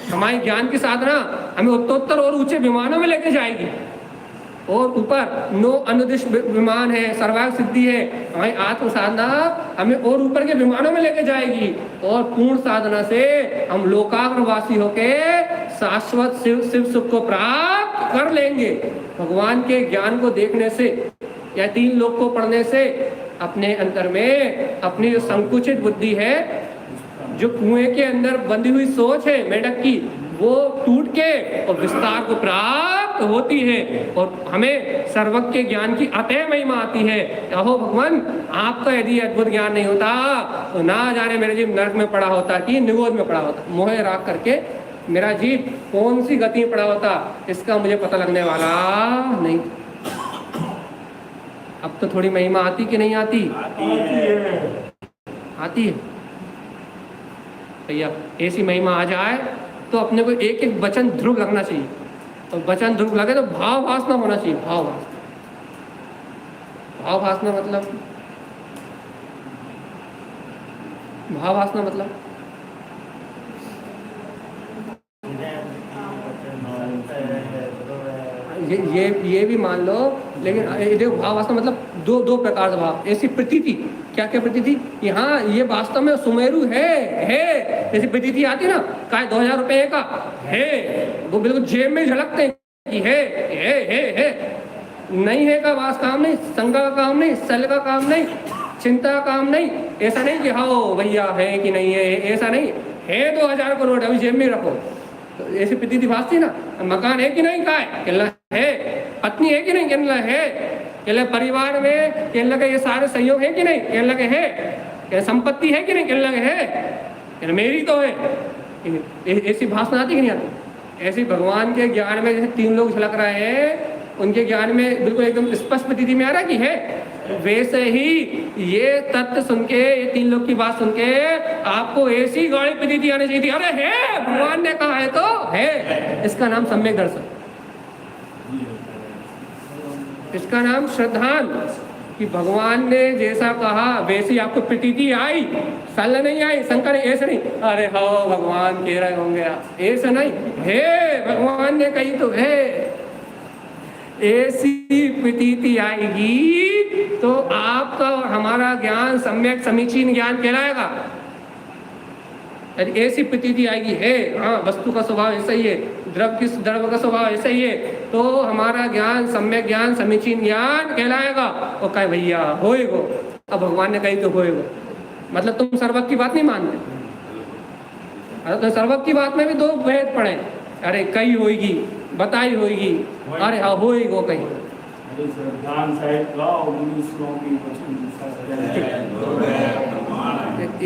हमारी ज्ञान की साधना हमें उत्तरोत्तर और ऊंचे विमानों में लेके जाएगी। और ऊपर 9 अनुदिश विमान है, सर्वाग सिद्धि है। हमारी आत्म साधना हमें और ऊपर के विमानों में लेके जाएगी और पूर्ण साधना से हम लोकाग्रवासी होके शाश्वत शिव सुख को प्राप्त कर लेंगे। भगवान के ज्ञान को देखने से या 3 लोक को पढ़ने से अपने अंतर में अपनी जो संकुचित बुद्धि है, जो कुएं के अंदर बंधी हुई सोच है मेढक की, वो टूट के और विस्तार को प्राप्त होती है और हमें सर्वज्ञ ज्ञान की अतः महिमा आती है। अहो भगवान, आपका यदि अद्भुत ज्ञान नहीं होता तो ना जाने मेरा जीव नरक में पड़ा होता कि निगोद में पड़ा होता, मोहे राग करके मेरा जीव कौन सी गति में पड़ा होता, इसका मुझे पता लगने वाला नहीं। अब तो थोड़ी महिमा आती कि नहीं आती? आती है भैया। ऐसी महिमा आ जाए तो अपने को एक एक वचन ध्रुव लगना चाहिए, और वचन ध्रुव लगे तो भाव वासना होना चाहिए। भाव वासना मतलब, भाव वासना मतलब ये भी मान लो, लेकिन देखो भाव वासना मतलब दो प्रकार से भाव। ऐसी प्रतीति, क्या क्या प्रतीति, यहाँ ये वास्तव में सुमेरु है, जैसी प्रतीति आती ना, काय 2000 रुपए का है, वो बिल्कुल जेब में झलकते हैं कि है। नहीं है का वास काम नहीं, संगा का काम नहीं, सल का काम नहीं, चिंता का काम नहीं। ऐसा नहीं कि हाँ भैया है कि नहीं है, ऐसा नहीं है। 2000 का नोट अभी जेब में रखो, तो ऐसी प्रतीति भासती ना। मकान है कि नहीं, काय कहला है, पत्नी है कि नहीं, कहने है, कहला परिवार में कहने लगे ये सारे सहयोग है कि नहीं, कहने लगे है, संपत्ति है कि नहीं, कहने लगे है, कहने मेरी तो है। ऐसी भाषण आती कि नहीं आती? ऐसी भगवान के ज्ञान में जैसे 3 लोग झलक रहे हैं, उनके ज्ञान में बिल्कुल एकदम स्पष्ट प्रतीति में आ रहा कि है। वैसे ही ये तत्व सुन के, ये 3 लोग की बात सुन के आपको ऐसी गाड़ी प्रतीति आनी चाहिए थी, अरे है, भगवान ने कहा है तो है। इसका नाम सम्यक दर्शन, इसका नाम श्रद्धान, कि भगवान ने जैसा कहा वैसी आपको प्रतीति आई, सल नहीं आई, शंकर ऐसे नहीं अरे हाँ भगवान कह रहे होंगे, ऐसा नहीं है, भगवान ने कही तो है। ऐसी प्रतीति आएगी तो आपका और हमारा ज्ञान सम्यक समीचीन ज्ञान कहलाएगा। यदि ऐसी प्रतीति आएगी है, हाँ वस्तु का स्वभाव ऐसा ही है, द्रव्य का स्वभाव ऐसा ही है, तो हमारा ज्ञान सम्यक ज्ञान समीचीन ज्ञान कहलाएगा। और कहे भैया होएगो, अब भगवान ने कही तो होएगो, मतलब तुम सर्वज्ञ की बात नहीं मानते। अरे तो सर्वज्ञ की बात में भी 2 भेद पड़े, अरे कही होगी, बताई होगी, अरे हाँ होएगो कहीं।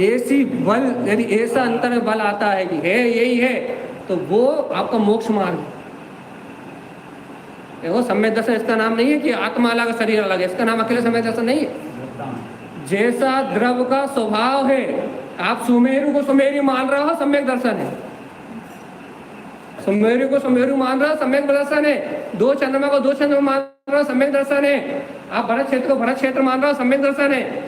ऐसी बल, यदि ऐसा अंतर में बल आता है कि है यही है, तो वो आपका मोक्ष मार्ग है। देखो सम्यक दर्शन इसका नाम नहीं है कि आत्मा अलग शरीर अलग है, इसका नाम अकेले सम्यक दर्शन नहीं है। जैसा द्रव्य का स्वभाव है, आप सुमेरु को सुमेरु मान रहे हो, सम्यक दर्शन है। सुमेरु को सुमेरु मान रहा, सम्यक दर्शन है। 2 चंद्रमा को 2 चंद्रमा मान रहा, सम्यक दर्शन है। आप भरत क्षेत्र को भरत क्षेत्र मान रहा, सम्यक दर्शन है।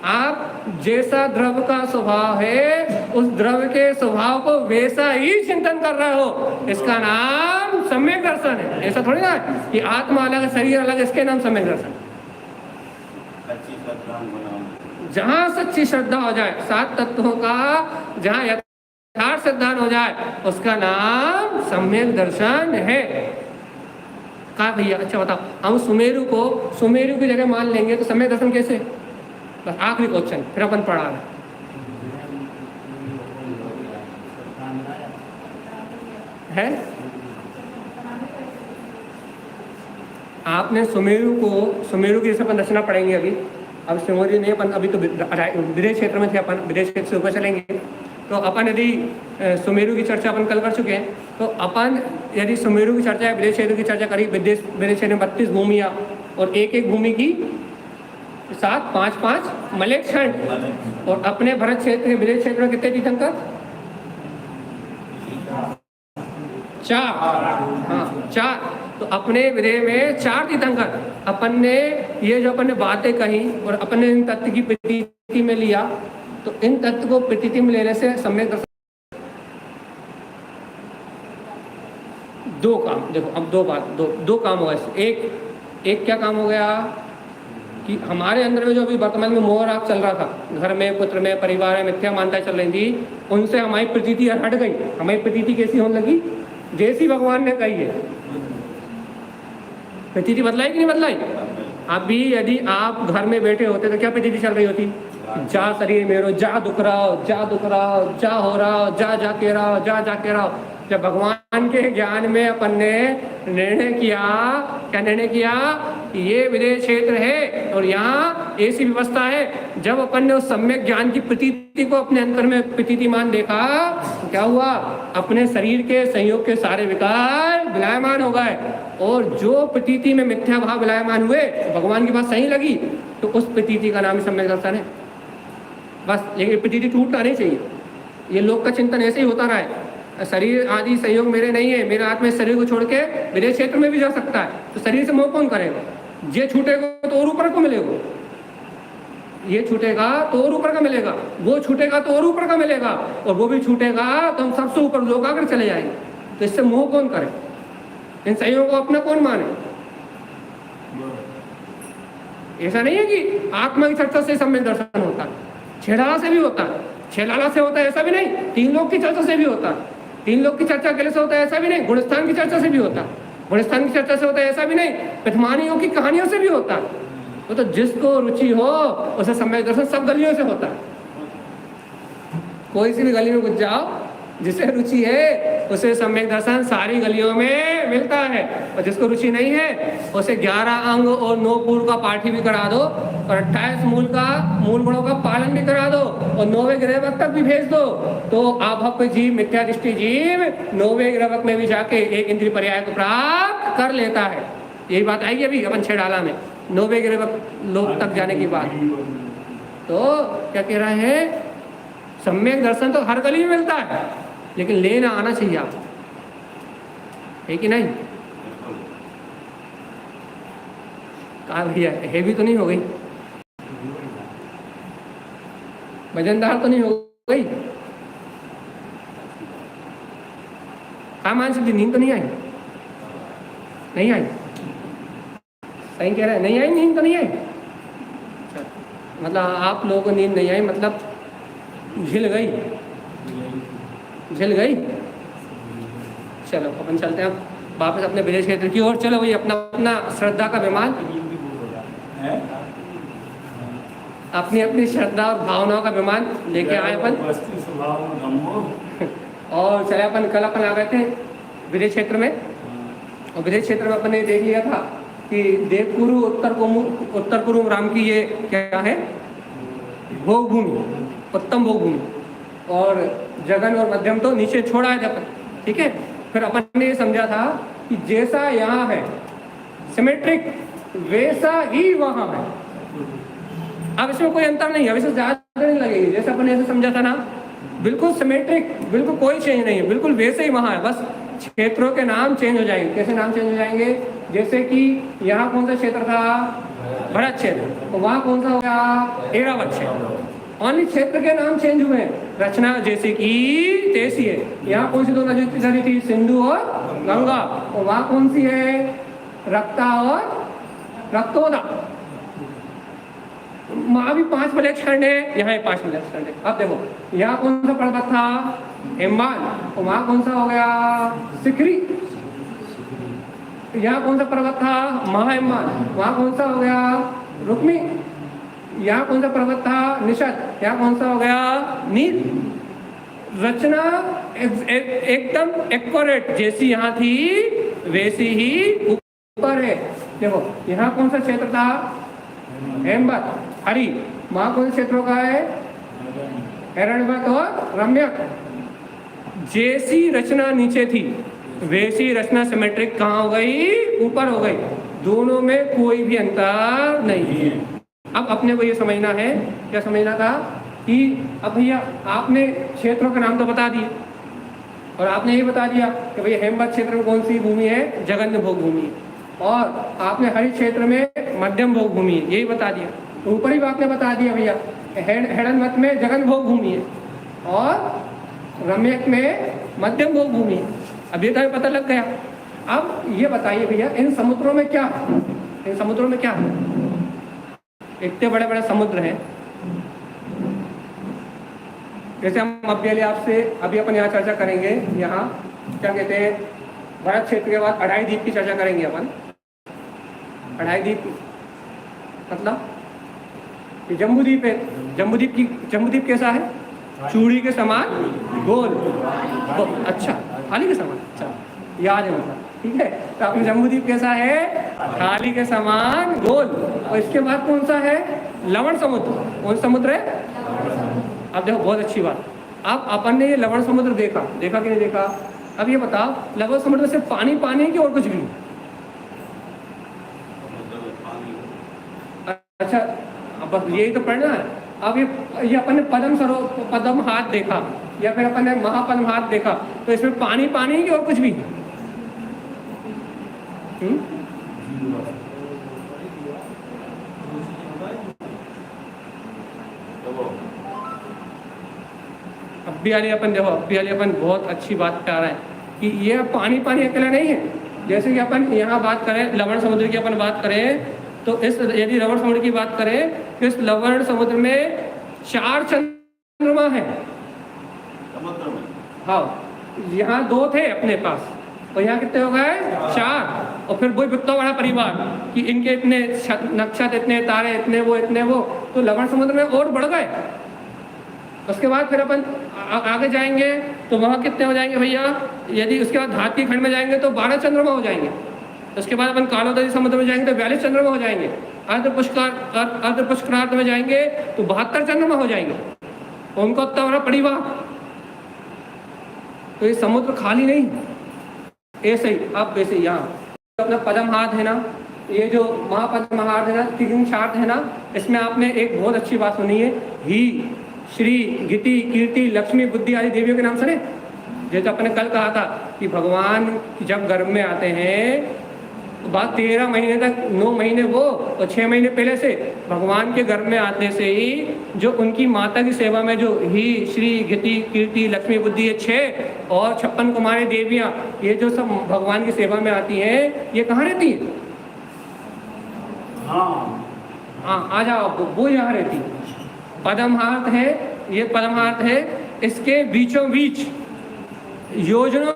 आप जैसा द्रव्य का स्वभाव है, उस द्रव्य के स्वभाव को वैसा ही चिंतन कर रहे हो, इसका नाम सम्यक दर्शन है। ऐसा थोड़ी ना कि आत्मा अलग शरीर अलग, इसके नाम सम्यक दर्शन। जहाँ सच्ची श्रद्धा हो जाए 7 तत्वों का, जहाँ यथार्थ सिद्धांत हो जाए, उसका नाम सम्यक दर्शन है। कहा भैया अच्छा बताओ, हम सुमेरु को सुमेरु की जगह मान लेंगे तो सम्यक दर्शन कैसे? बस आखिरी क्वेश्चन, फिर अपन पढ़ा रहे है। आपने सुमेरु की जैसे अपन रचना पढ़ेंगे अभी। अब सुमेरु नहीं, अपन अभी तो विदेश क्षेत्र में थे, अपन विदेश क्षेत्र से ऊपर चलेंगे। तो अपन यदि सुमेरु की चर्चा अपन कल कर चुके हैं, तो अपन यदि सुमेरु की चर्चा, विदेश क्षेत्र की चर्चा करी, विदेश क्षेत्र में 32 भूमियाँ और एक भूमि की 7 5 मलेच्छ खंड, और अपने भरत क्षेत्र के विदेश क्षेत्र में कितने तीर्थंकर? 4। हाँ 4। तो अपने विधेय में 4 तीर्थंकर, अपन ने ये जो अपन ने बातें कही और अपन ने इन तत्व की प्रतीति में लिया, तो इन तत्व को प्रतीति में लेने से सम्यक दर्शन। 2 काम देखो, अब 2 काम हो गए। एक क्या काम हो गया कि हमारे अंदर में जो अभी वर्तमान में मोह राग चल रहा था, घर में, पुत्र में, परिवार में मिथ्या मान्यता चल रही थी, उनसे हमारी प्रतीति हट गई। हमारी प्रतीति कैसी होने लगी? जैसी भगवान ने कही है। प्रतीति बदलाई कि नहीं बदलाई? अभी यदि आप घर में बैठे होते तो क्या प्रतीति चल रही होती? जा शरीर मेरो, जा दुख रहा हो, जा दुख रहा हो, जा हो रहा हो, जा जाके रहा हो, जा जाके रहा हो। जब भगवान के ज्ञान में अपन ने निर्णय किया, क्या निर्णय किया? ये विदेह क्षेत्र है और यहाँ ऐसी व्यवस्था है। जब अपन ने उस सम्यक ज्ञान की प्रतीति को अपने अंतर में प्रतीतिमान देखा, तो क्या हुआ? अपने शरीर के संयोग के सारे विकार विलायमान हो गए, और जो प्रतीति में मिथ्या भाव विलायमान हुए, भगवान की बात सही लगी, तो उस प्रतीति का नाम ही सम्यक दर्शन है। बस, लेकिन प्रतीति टूटना नहीं चाहिए। ये लोक का चिंतन ऐसे ही होता रहा है, शरीर आदि संयोग मेरे नहीं है, मेरे आत्मा इस शरीर को छोड़ के विदेह क्षेत्र में भी जा सकता है, तो शरीर से मोह कौन करेगा? ये छूटेगा तो और ऊपर को मिलेगा, ये छूटेगा तो और ऊपर का मिलेगा, वो छूटेगा तो और ऊपर का मिलेगा, और वो भी छूटेगा तो हम सबसे ऊपर लोग आकर चले जाएंगे। तो इससे मोह कौन करे? इन संयोगों को अपना कौन माने? ऐसा नहीं है कि आत्मा की चर्चा से सम्यक दर्शन होता है, छेड़ाला से भी होता है, छेड़ाला से होता है ऐसा भी नहीं, 3 लोक की चर्चा से भी होता है, 3 लोक की चर्चा अकेले से होता है ऐसा भी नहीं, गुणस्थान की चर्चा से भी होता है, गुणस्थान की चर्चा से होता है ऐसा भी नहीं, प्रथमानियों की कहानियों से भी होता है। वो तो जिसको रुचि हो उसे सम्यक दर्शन सब गलियों से होता है। कोई सी भी गली में घुस जाओ, जिसे रुचि है उसे सम्यक दर्शन सारी गलियों में मिलता है, और जिसको रुचि नहीं है उसे 11 अंग और 9 पूर्व का पाठी भी करा दो, और 28 मूल गुणों का पालन भी करा दो, और 9वें ग्रहवक तक भी भेज दो, तो आभप जीव, मिथ्या दृष्टि जीव 9वें ग्रहवक में भी जाके एक इंद्रिय पर्याय को प्राप्त कर लेता है। यही बात आएगी अभी अपन छेड़ाला में 9वें ग्रहवक लोक तक जाने की बात। तो क्या कह रहे हैं? सम्यक दर्शन तो हर गली में मिलता है, लेकिन लेना आना चाहिए आप, है कि नहीं? कहा भैया हेवी तो नहीं हो गई? वजनदार तो नहीं हो गई? हाँ मान सकती, नींद तो नहीं आई? नहीं आई? सही कह रहे हैं, नहीं आई नींद तो नहीं आई? मतलब आप लोगों को नींद नहीं आई, मतलब झिल गई? झिल गई? चलो अपन चलते हैं वापस अपने विदेश क्षेत्र की ओर। चलो भाई, अपना अपना श्रद्धा का विमान, अपनी अपनी श्रद्धा और भावनाओं का विमान लेके आए अपन, और चले अपन। कल अपन आ गए थे विदेश क्षेत्र में, और विदेश क्षेत्र में अपन ने देख लिया था कि देवकुरु उत्तर कुरु राम की ये क्या है? भोग भूमि, उत्तम भोग भूमि, और जगन और मध्यम तो नीचे छोड़ा है अपन, ठीक है। फिर अपन ने ये समझा था कि जैसा यहाँ है सिमेट्रिक, वैसा ही वहाँ है। अब इसमें कोई अंतर नहीं है, वैसे ज्यादा नहीं लगेगी। जैसे अपन ने ऐसे समझा था ना, बिल्कुल सिमेट्रिक, बिल्कुल कोई चेंज नहीं है, बिल्कुल वैसे ही वहाँ है। बस क्षेत्रों के नाम चेंज हो जाएंगे। कैसे नाम चेंज हो जाएंगे? जैसे कि यहाँ कौन सा क्षेत्र था? भरत क्षेत्र, तो वहाँ कौन सा हो गया? ऐरावत क्षेत्र। ओनली क्षेत्र के नाम चेंज हुए हैं, रचना जैसे कि तैसी है। यहाँ कौन सी 2 नदी थी? सिंधु और गंगा। और वहाँ कौन सी है? रक्ता और रक्तोदा। वहाँ भी 5 फ्लैक्स खंड है, यहाँ 5 फ्लैक्स खंड है। अब देखो, यहाँ कौन सा पर्वत था? हिमवान। और वहाँ कौन सा हो गया? सिकरी। यहाँ कौन सा पर्वत था? महाहिमवान। वहाँ कौन सा हो गया? रुक्मी। यहाँ कौन सा पर्वत था? निषद। यहाँ कौन सा हो गया? नील। रचना एकदम एक्यूरेट, जैसी यहाँ थी वैसी ही ऊपर है। देखो, यहाँ कौन सा क्षेत्र था? हेमवत, हरि। वहाँ कौन से क्षेत्रों का है? हिरण्यवत और रम्यक। जैसी रचना नीचे थी वैसी रचना सिमेट्रिक कहाँ हो गई? ऊपर हो गई। दोनों में कोई भी अंतर नहीं है। अब अपने को ये समझना है, क्या समझना था कि अब भैया आपने क्षेत्रों के नाम तो बता दिए, और आपने ये बता दिया कि भाई हेमवत क्षेत्र में कौन सी भूमि है, जघन्य भोग भूमि है, और आपने हरित क्षेत्र में मध्यम भोग भूमि है, यही बता दिया। तो ऊपर ही आपने बता दिया भैया हेड़नवत में जघन्य भोग भूमि है और रम्यक में मध्यम भोग भूमि है। अब ये तो हमें पता लग गया। अब ये बताइए भैया इन समुद्रों में क्या है, इन समुद्रों में क्या है? इतने बड़े बड़े समुद्र हैं। जैसे हम अभी अपन यहाँ चर्चा करेंगे, यहाँ क्या कहते हैं, भारत क्षेत्र के बाद अढ़ाई द्वीप की चर्चा करेंगे अपन। अढ़ाई द्वीप मतलब जम्बूद्वीप है। जम्बूद्वीप कैसा है? चूड़ी के समान गोल। अच्छा, थाली के समान, अच्छा याद है मतलब, ठीक है। तो अपने जम्बूद्वीप कैसा है? थाली के समान गोल। और इसके बाद कौन सा है? लवण समुद्र। कौन समुद्र है? अब देखो बहुत अच्छी बात, अब अपन ने ये लवण समुद्र देखा कि नहीं देखा? अब ये बताओ लवण समुद्र में सिर्फ पानी पानी है कि और कुछ भी? अच्छा, अब बस यही तो पढ़ना है। अब ये अपन ने पद्म हाथ देखा या फिर अपन ने महापद्म हाथ देखा, तो इसमें पानी पानी है कि और कुछ भी? अभी वाली अपन देखो, अभी वाली अपन बहुत अच्छी बात कर रहे हैं कि ये पानी पानी अकेला नहीं है। जैसे कि अपन यहाँ बात करें लवण समुद्र की, अपन बात करें तो इस यदि लवण समुद्र की बात करें तो इस लवण समुद्र में 4 चंद्रमा है समुद्र में। हाँ, यहाँ 2 थे अपने पास और यहाँ कितने हो गए? 4। और फिर वही इतना बड़ा परिवार कि इनके इतने नक्षत्र, इतने तारे, इतने वो, तो लवण समुद्र में और बढ़ गए। उसके बाद फिर अपन आगे जाएंगे तो वहाँ कितने हो जाएंगे भैया? यदि उसके बाद धातु खंड में जाएंगे तो 12 चंद्रमा हो जाएंगे। उसके बाद अपन कालोदरी समुद्र में जाएंगे तो 42 चंद्रमा हो जाएंगे। अर्ध पुष्करार्ध में जाएंगे तो 72 चंद्रमा हो जाएंगे। उनको इतना बड़ा परिवार। तो ये समुद्र खाली नहीं, ऐसे ही अब वैसे यहाँ अपना पद्म हाथ है ना, ये जो महापद्म हाथ है ना, 3 शार्थ है ना, इसमें आपने एक बहुत अच्छी बात सुनी है, ही श्री गिति कीर्ति लक्ष्मी बुद्धि आदि देवियों के नाम सुने। जैसे अपने कल कहा था कि भगवान जब गर्भ में आते हैं तो बाद 13 महीने तक, 9 महीने वो और 6 महीने पहले से भगवान के गर्भ में आने से ही जो उनकी माता की सेवा में जो ही श्री गिति कीर्ति लक्ष्मी बुद्धि, ये 6 और 56 कुमारी देवियाँ, ये जो सब भगवान की सेवा में आती हैं, ये कहाँ रहती है? हाँ, आ जाओ, वो यहाँ रहती है। पद्महार्थ है, ये पद्महार्थ है, इसके बीचों बीच योजनों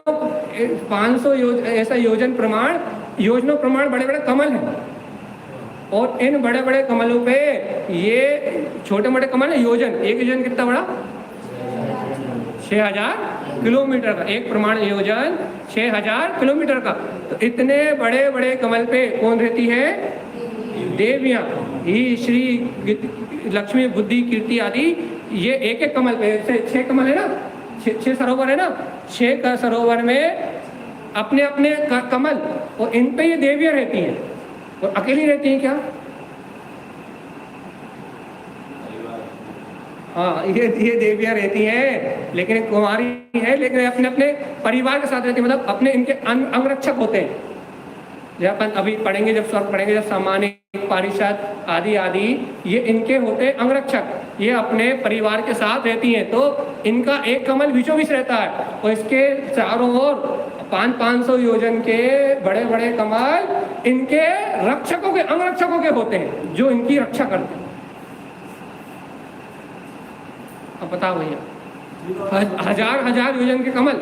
500 ऐसा योजनों प्रमाण बड़े बड़े कमल हैं। और इन बड़े बड़े कमलों पे ये छोटे मोटे कमल है, योजन, एक योजन कितना बड़ा? 6000 किलोमीटर का एक प्रमाण योजन, 6000 किलोमीटर का। तो इतने बड़े बड़े कमल पे कौन रहती है? देवियाँ, ही श्री लक्ष्मी बुद्धि कीर्ति आदि। ये एक एक कमल पे 6 कमल है ना, 6 सरोवर है ना, 6 का सरोवर में अपने अपने कमल, और इन पे ये देवियाँ रहती हैं। और अकेली रहती हैं क्या? हाँ, ये देवियाँ रहती हैं, लेकिन कुमारी है, लेकिन अपने अपने परिवार के साथ रहती है, मतलब अपने इनके अंगरक्षक होते हैं। जब अपन अभी पढ़ेंगे, जब स्वर्ग पढ़ेंगे, जब सामान्य पारिषद आदि आदि, ये इनके होते अंगरक्षक, ये अपने परिवार के साथ रहती हैं। तो इनका एक कमल बीचों बीच रहता है और इसके चारों ओर 500 योजन के बड़े बड़े कमल इनके रक्षकों के, अंगरक्षकों के होते हैं, जो इनकी रक्षा करते हैं। अब बताओ भैया, हजार योजन के कमल,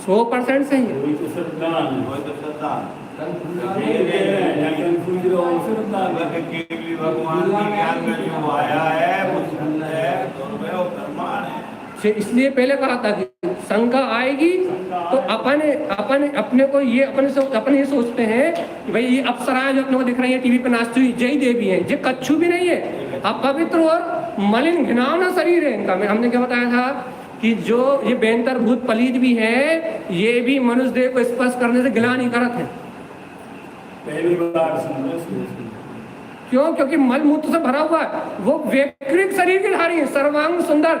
100% सही है। भगवान के ज्ञान में जो आया है वो सुंदर है, वो प्रमाण है। इसलिए पहले कहा था कि शंका आएगी तो अपन अपने को ये अपन ये सोचते हैं कि भाई ये अप्सराएं जो अपने को दिख रही है टीवी पे नाचती हुई, जय देवी है, ये कच्छू भी नहीं है। अपवित्र और मलिन घिनौना शरीर है इनका। हमने क्या बताया था कि जो ये बेंतर भूत पलीत भी है, ये भी मनुष्य देह को स्पर्श करने से गिला नहीं करत है। पहली बार क्यों? क्योंकि मल मूत्र से भरा हुआ है। वो वैकृत शरीर के धारी है, सर्वांग सुंदर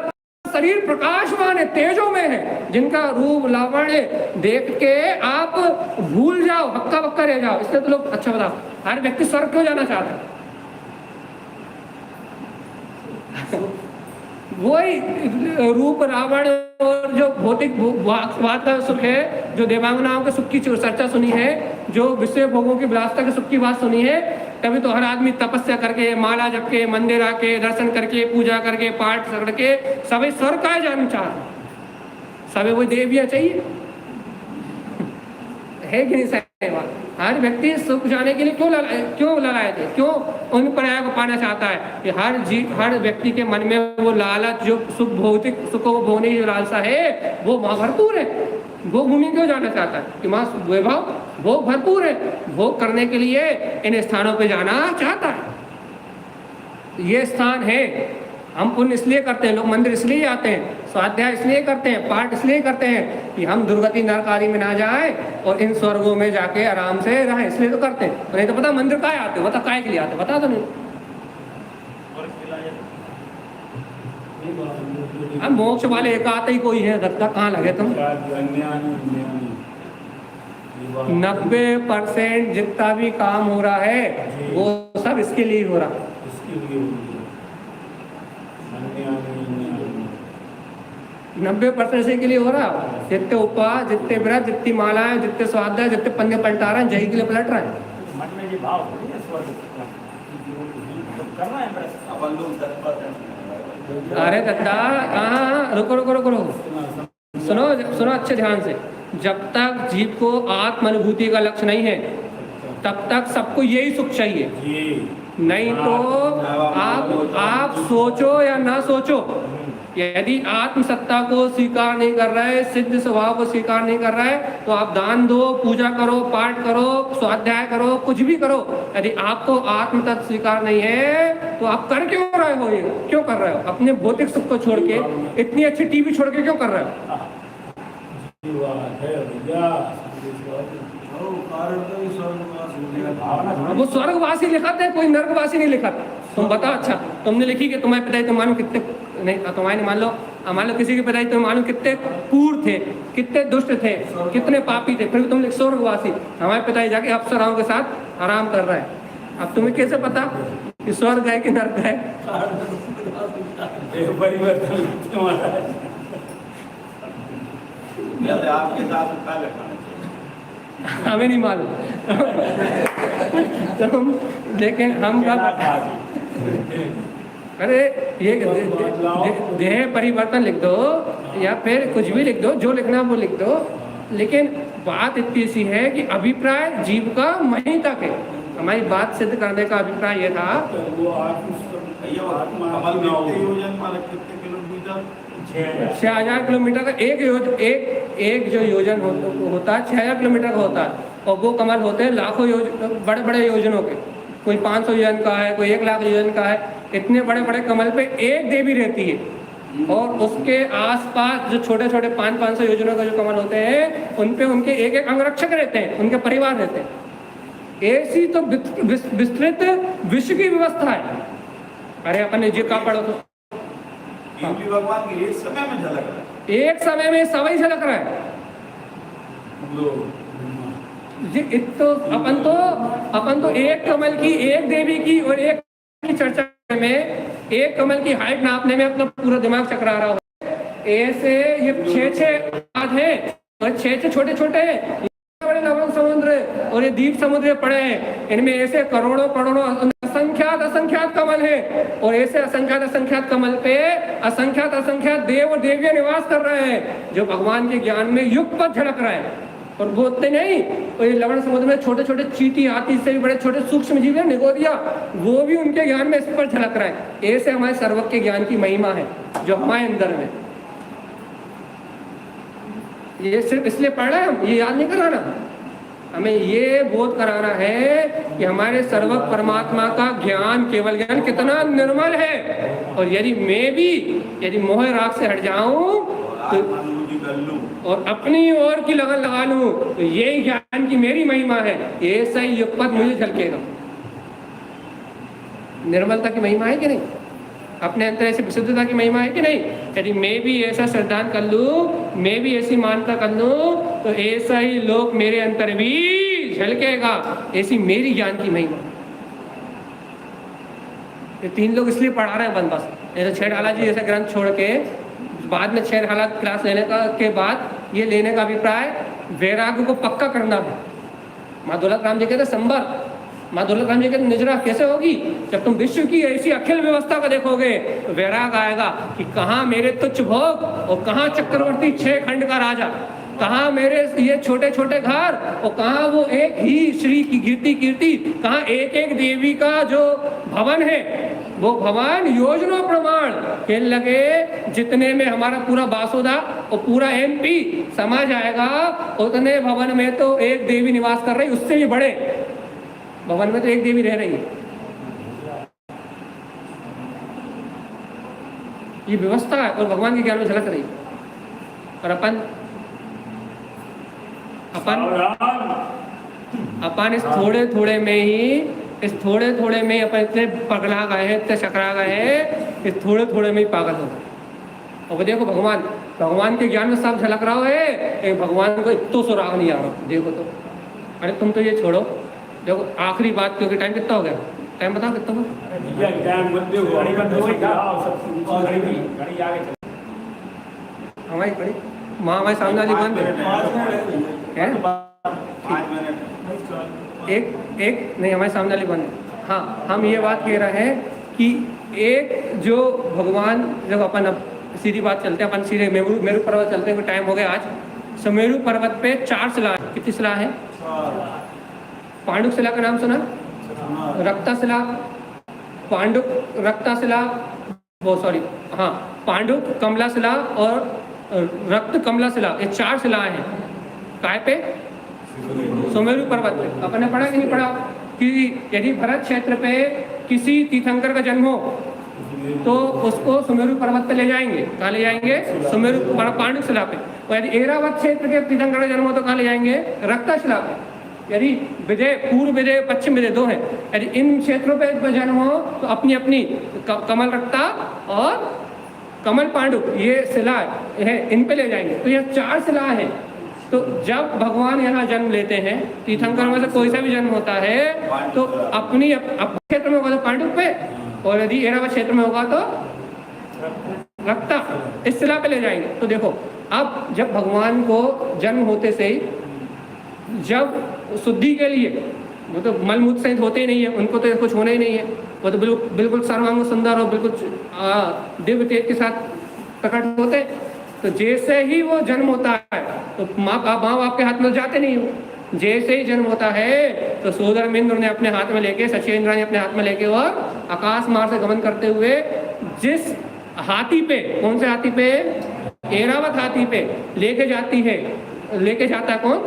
शरीर प्रकाशमान है, तेजो में है, जिनका रूप लावण्य देख के आप भूल जाओ, हक्का बक्का रह जाओ। इसलिए तो लोग, अच्छा बताओ, हर व्यक्ति स्वर्ग क्यों जाना चाहता है? वही रूप रावण और जो भौतिक बात का सुख है, जो देवांगनाओं के सुख की चर्चा सुनी है, जो विषय भोगों की विलासता के सुख की बात सुनी है, तभी तो हर आदमी तपस्या करके, माला जप के, मंदिर आके, दर्शन करके, पूजा करके, पाठ करके सभी स्वर्ग का जाना चाहते, सभी वही देवियां चाहिए है कि नहीं? सहवाल हर व्यक्ति सुख जाने के लिए क्यों ललाए थे, क्यों उन पर्याय को पाना चाहता है कि हर व्यक्ति के मन में वो लालच, जो सुख, भौतिक सुखों को भोगने की जो लालसा है, वो वहाँ भरपूर है। भोग भूमि क्यों जाना चाहता है कि वहाँ वैभव भोग भरपूर है, भोग करने के लिए इन स्थानों पे जाना चाहता है। ये स्थान है, हम पुण्य इसलिए करते हैं, लोग मंदिर इसलिए जाते हैं, स्वाध्याय इसलिए करते हैं, पाठ इसलिए करते हैं कि हम दुर्गति नरक आदि में ना जाए और इन स्वर्गों में जाके आराम से रहें, इसलिए तो करते हैं। नहीं तो पता मंदिर काय आते हो, बता काय के लिए आते, बता दो नहीं। अब मोक्ष वाले एक आते ही कोई है, धक्का कहाँ लगे तुम? 90% जितना भी काम हो रहा है वो सब इसके लिए हो रहा है। 90% इसी के लिए हो रहा है। जितने उपवास, जितने व्रत, जितनी मालाएं, जितने स्वाध्याय, जितने पन्ने पलटा रहे हैं, जही के लिए पलट रहे हैं। अरे दत्ता, हाँ, रुको रुको रुको रुको, सुनो अच्छे ध्यान से। जब तक जीव को आत्म अनुभूति का लक्ष्य नहीं है, तब तक सबको यही सुख चाहिए। नहीं तो आप सोचो या ना सोचो, यदि आत्म सत्ता को स्वीकार नहीं कर रहा है, सिद्ध स्वभाव को स्वीकार नहीं कर रहा है, तो आप दान दो, पूजा करो, पाठ करो, स्वाध्याय करो, कुछ भी करो, यदि आपको आत्म तत्व स्वीकार नहीं है तो आप कर क्यों रहे हो? ये क्यों कर रहे हो? अपने भौतिक सुख को छोड़ के, इतनी अच्छी टीवी छोड़ के क्यों कर रहे हो? वो स्वर्गवासी लिखा था, कोई नर्कवासी नहीं लिखा। तुम बताओ, अच्छा तुमने लिखी कि तुम्हारे पिताजी तुम मानो कितने, नहीं तुम्हारे मान लो किसी के पिताजी तुम मानो कितने क्रूर थे, कितने दुष्ट थे, कितने पापी थे, फिर तुम लिख स्वर्गवासी। हमारे पिताजी जाके अप्सराओं के साथ आराम कर रहा है। अब तुम्हें कैसे पता कि स्वर्ग है कि नर्क है? आपके साथ क्या लिखा? हमें नहीं मालूम तो लेकिन हम अरे ये देह परिवर्तन लिख दो या फिर कुछ भी लिख दो, जो लिखना वो लिख दो, लेकिन बात इतनी सी है कि अभिप्राय जीव का वहीं तक है। हमारी बात सिद्ध करने का अभिप्राय ये था, 6000 किलोमीटर का एक जो योजन होता है 6000 किलोमीटर का होता है, और वो कमल होते हैं लाखों बड़े बड़े योजनों के। कोई 500 योजन का है, कोई 1 लाख योजन का है। इतने बड़े बड़े कमल पे एक देवी रहती है, और उसके आसपास जो छोटे छोटे 500 योजनों का जो कमल होते हैं, उन पे उनके एक एक अंगरक्षक रहते हैं, उनके परिवार रहते हैं। ऐसी तो विस्तृत विश्व की व्यवस्था है। अरे अपन जी का पढ़ो तो भगवान की एक समय में झलक रहा है, एक समय में सभी झलक रहा है। तो अपन तो एक कमल की, एक देवी की और एक की चर्चा में, एक कमल की हाइट नापने में अपना पूरा दिमाग चकरा रहा है। ऐसे ये 6 हाथ है और 6 छोटे छोटे हैं, बड़े लवण समुद्र और ये द्वीप समुद्र पड़े हैं। इनमें ऐसे करोड़ों करोड़ों असंख्यात कमल है, और ऐसे असंख्यात कमल पे असंख्यात देव और देवियां निवास कर रहे हैं, जो भगवान के ज्ञान में युगपत झलक रहे हैं। और वो उतने नहीं, और ये लवण समुद्र में छोटे छोटे चींटी, हाथी से भी बड़े छोटे सूक्ष्म जीव है, निगोरिया, वो भी उनके ज्ञान में इस पर झलक रहे हैं। ऐसे हमारे सर्वज्ञ के ज्ञान की महिमा है जो हमारे अंदर में। ये सिर्फ इसलिए पढ़ रहे हैं हम, ये याद नहीं कराना, हमें ये बोध कराना है कि हमारे सर्वज्ञ परमात्मा का ज्ञान, केवल ज्ञान कितना निर्मल है। और यदि मोह राग से हट जाऊं तो और अपनी ओर की लगन लगा लूं, तो यही ज्ञान की मेरी महिमा है। ऐसा ही युगपत मुझे झलकेगा। निर्मलता की महिमा है कि नहीं? अपने अंदर ऐसी विशुद्धता की महिमा है कि नहीं? यदि मैं भी ऐसा श्रद्धान कर लूँ, मैं भी ऐसी मानता कर लूँ, तो ऐसा ही लोक मेरे अंदर भी झलकेगा। ऐसी मेरी ज्ञान की महिमा। ये 3 लोग इसलिए पढ़ा रहे हैं बनवास। जैसे छेड़ाला जी जैसे ग्रंथ छोड़ के बाद में छेड़ाला क्लास लेने का के बाद ये लेने का अभिप्राय वैराग्य को पक्का करना है। माँ दौलत राम जी कहते संबर, माँ दौलत राम जी कहते निजरा कैसे होगी? जब तुम विश्व की ऐसी अखिल व्यवस्था को देखोगे तो वैराग आएगा कि कहाँ मेरे तुच्छ भोग और कहाँ चक्रवर्ती 6 खंड का राजा, कहाँ मेरे ये छोटे छोटे घर और कहाँ वो एक ही श्री की कीर्ति, कहाँ एक एक देवी का जो भवन है वो भवन योजनों प्रमाण के लगे, जितने में हमारा पूरा बासोदा और पूरा MP समा जाएगा उतने भवन में तो एक देवी निवास कर रही, उससे भी बड़े भवन में तो एक देवी रह रही है। ये व्यवस्था है और भगवान के ज्ञान में झलक रही है। और अपन इस थोड़े थोड़े में ही अपन इतने पगला गए हैं, इतने चकरा गए हैं, इस थोड़े थोड़े में ही पागल हो गए। और वो देखो भगवान के ज्ञान में सब झलक रहा है, भगवान को इतो सुराग नहीं आ रहा। देखो तो अरे तुम तो ये छोड़ो, देखो आखिरी बात, क्योंकि टाइम कितना हो गया? टाइम बताओ कितना हो? हमारी खड़ी माँ हमारे सामने वाली बंद है, 5 मिनट एक नहीं हमारे सामने वाली बंद है। हाँ, हम ये बात कह रहे हैं कि एक जो भगवान, जब अपन अब सीधी बात चलते हैं, अपन सीधे मेरू पर्वत चलते हैं, टाइम हो गया आज। सुमेरु पर्वत पे 4 शिला, कितनी शिला है? पांडुक शिला का नाम सुना? रक्ता शिला, पांडुक रक्ता शिला, वो सॉरी हाँ, पांडुक कमला शिला और रक्त कमला शिला, ये 4 शिलाएं हैं। काय पे? सुमेरु पर्वत पे। अपन ने पढ़ा कि नहीं पढ़ा कि यदि भरत क्षेत्र पे किसी तीर्थंकर का जन्म हो तो उसको सुमेरु पर्वत पे ले जाएंगे। कहाँ ले जाएंगे? सुमेरु पांडुक शिला पे। और यदि ऐरावत क्षेत्र के तीर्थंकर का जन्म हो तो कहाँ ले जाएंगे? रक्ता शिला पे। यदि विजय, पूर्व विजय, पश्चिम विजय 2 है, यदि इन क्षेत्रों पे जन्म हो तो अपनी अपनी कमल रक्ता और कमल पांडुक ये शिला है, इन पे ले जाएंगे। तो ये 4 शिला है। तो जब भगवान यहाँ जन्म लेते हैं, तीर्थंकर में से कोई सा भी जन्म होता है, तो अपनी क्षेत्र में होगा तो पांडुक पे, और यदि ऐरावत क्षेत्र में होगा तो रक्ता, इस शिला पे ले जाएंगे। तो देखो अब जब भगवान को जन्म होते से ही जब शुद्धि के लिए, वो तो मलमूत्र सहित होते ही नहीं है, उनको तो कुछ होना ही नहीं है, वो तो बिल्कुल सर्वांग सुंदर और बिल्कुल दिव्य तेज के साथ प्रकट होते। तो जैसे ही वो जन्म होता है तो माँ बाप के हाथ में जाते नहीं हो। जैसे ही जन्म होता है तो सूर्यमिंद्र ने अपने हाथ में लेके, सचेंद्र ने अपने हाथ में लेके और आकाश मार्ग से गमन करते हुए जिस हाथी पे, कौन से हाथी पे? ऐरावत हाथी पे लेके जाता है कौन?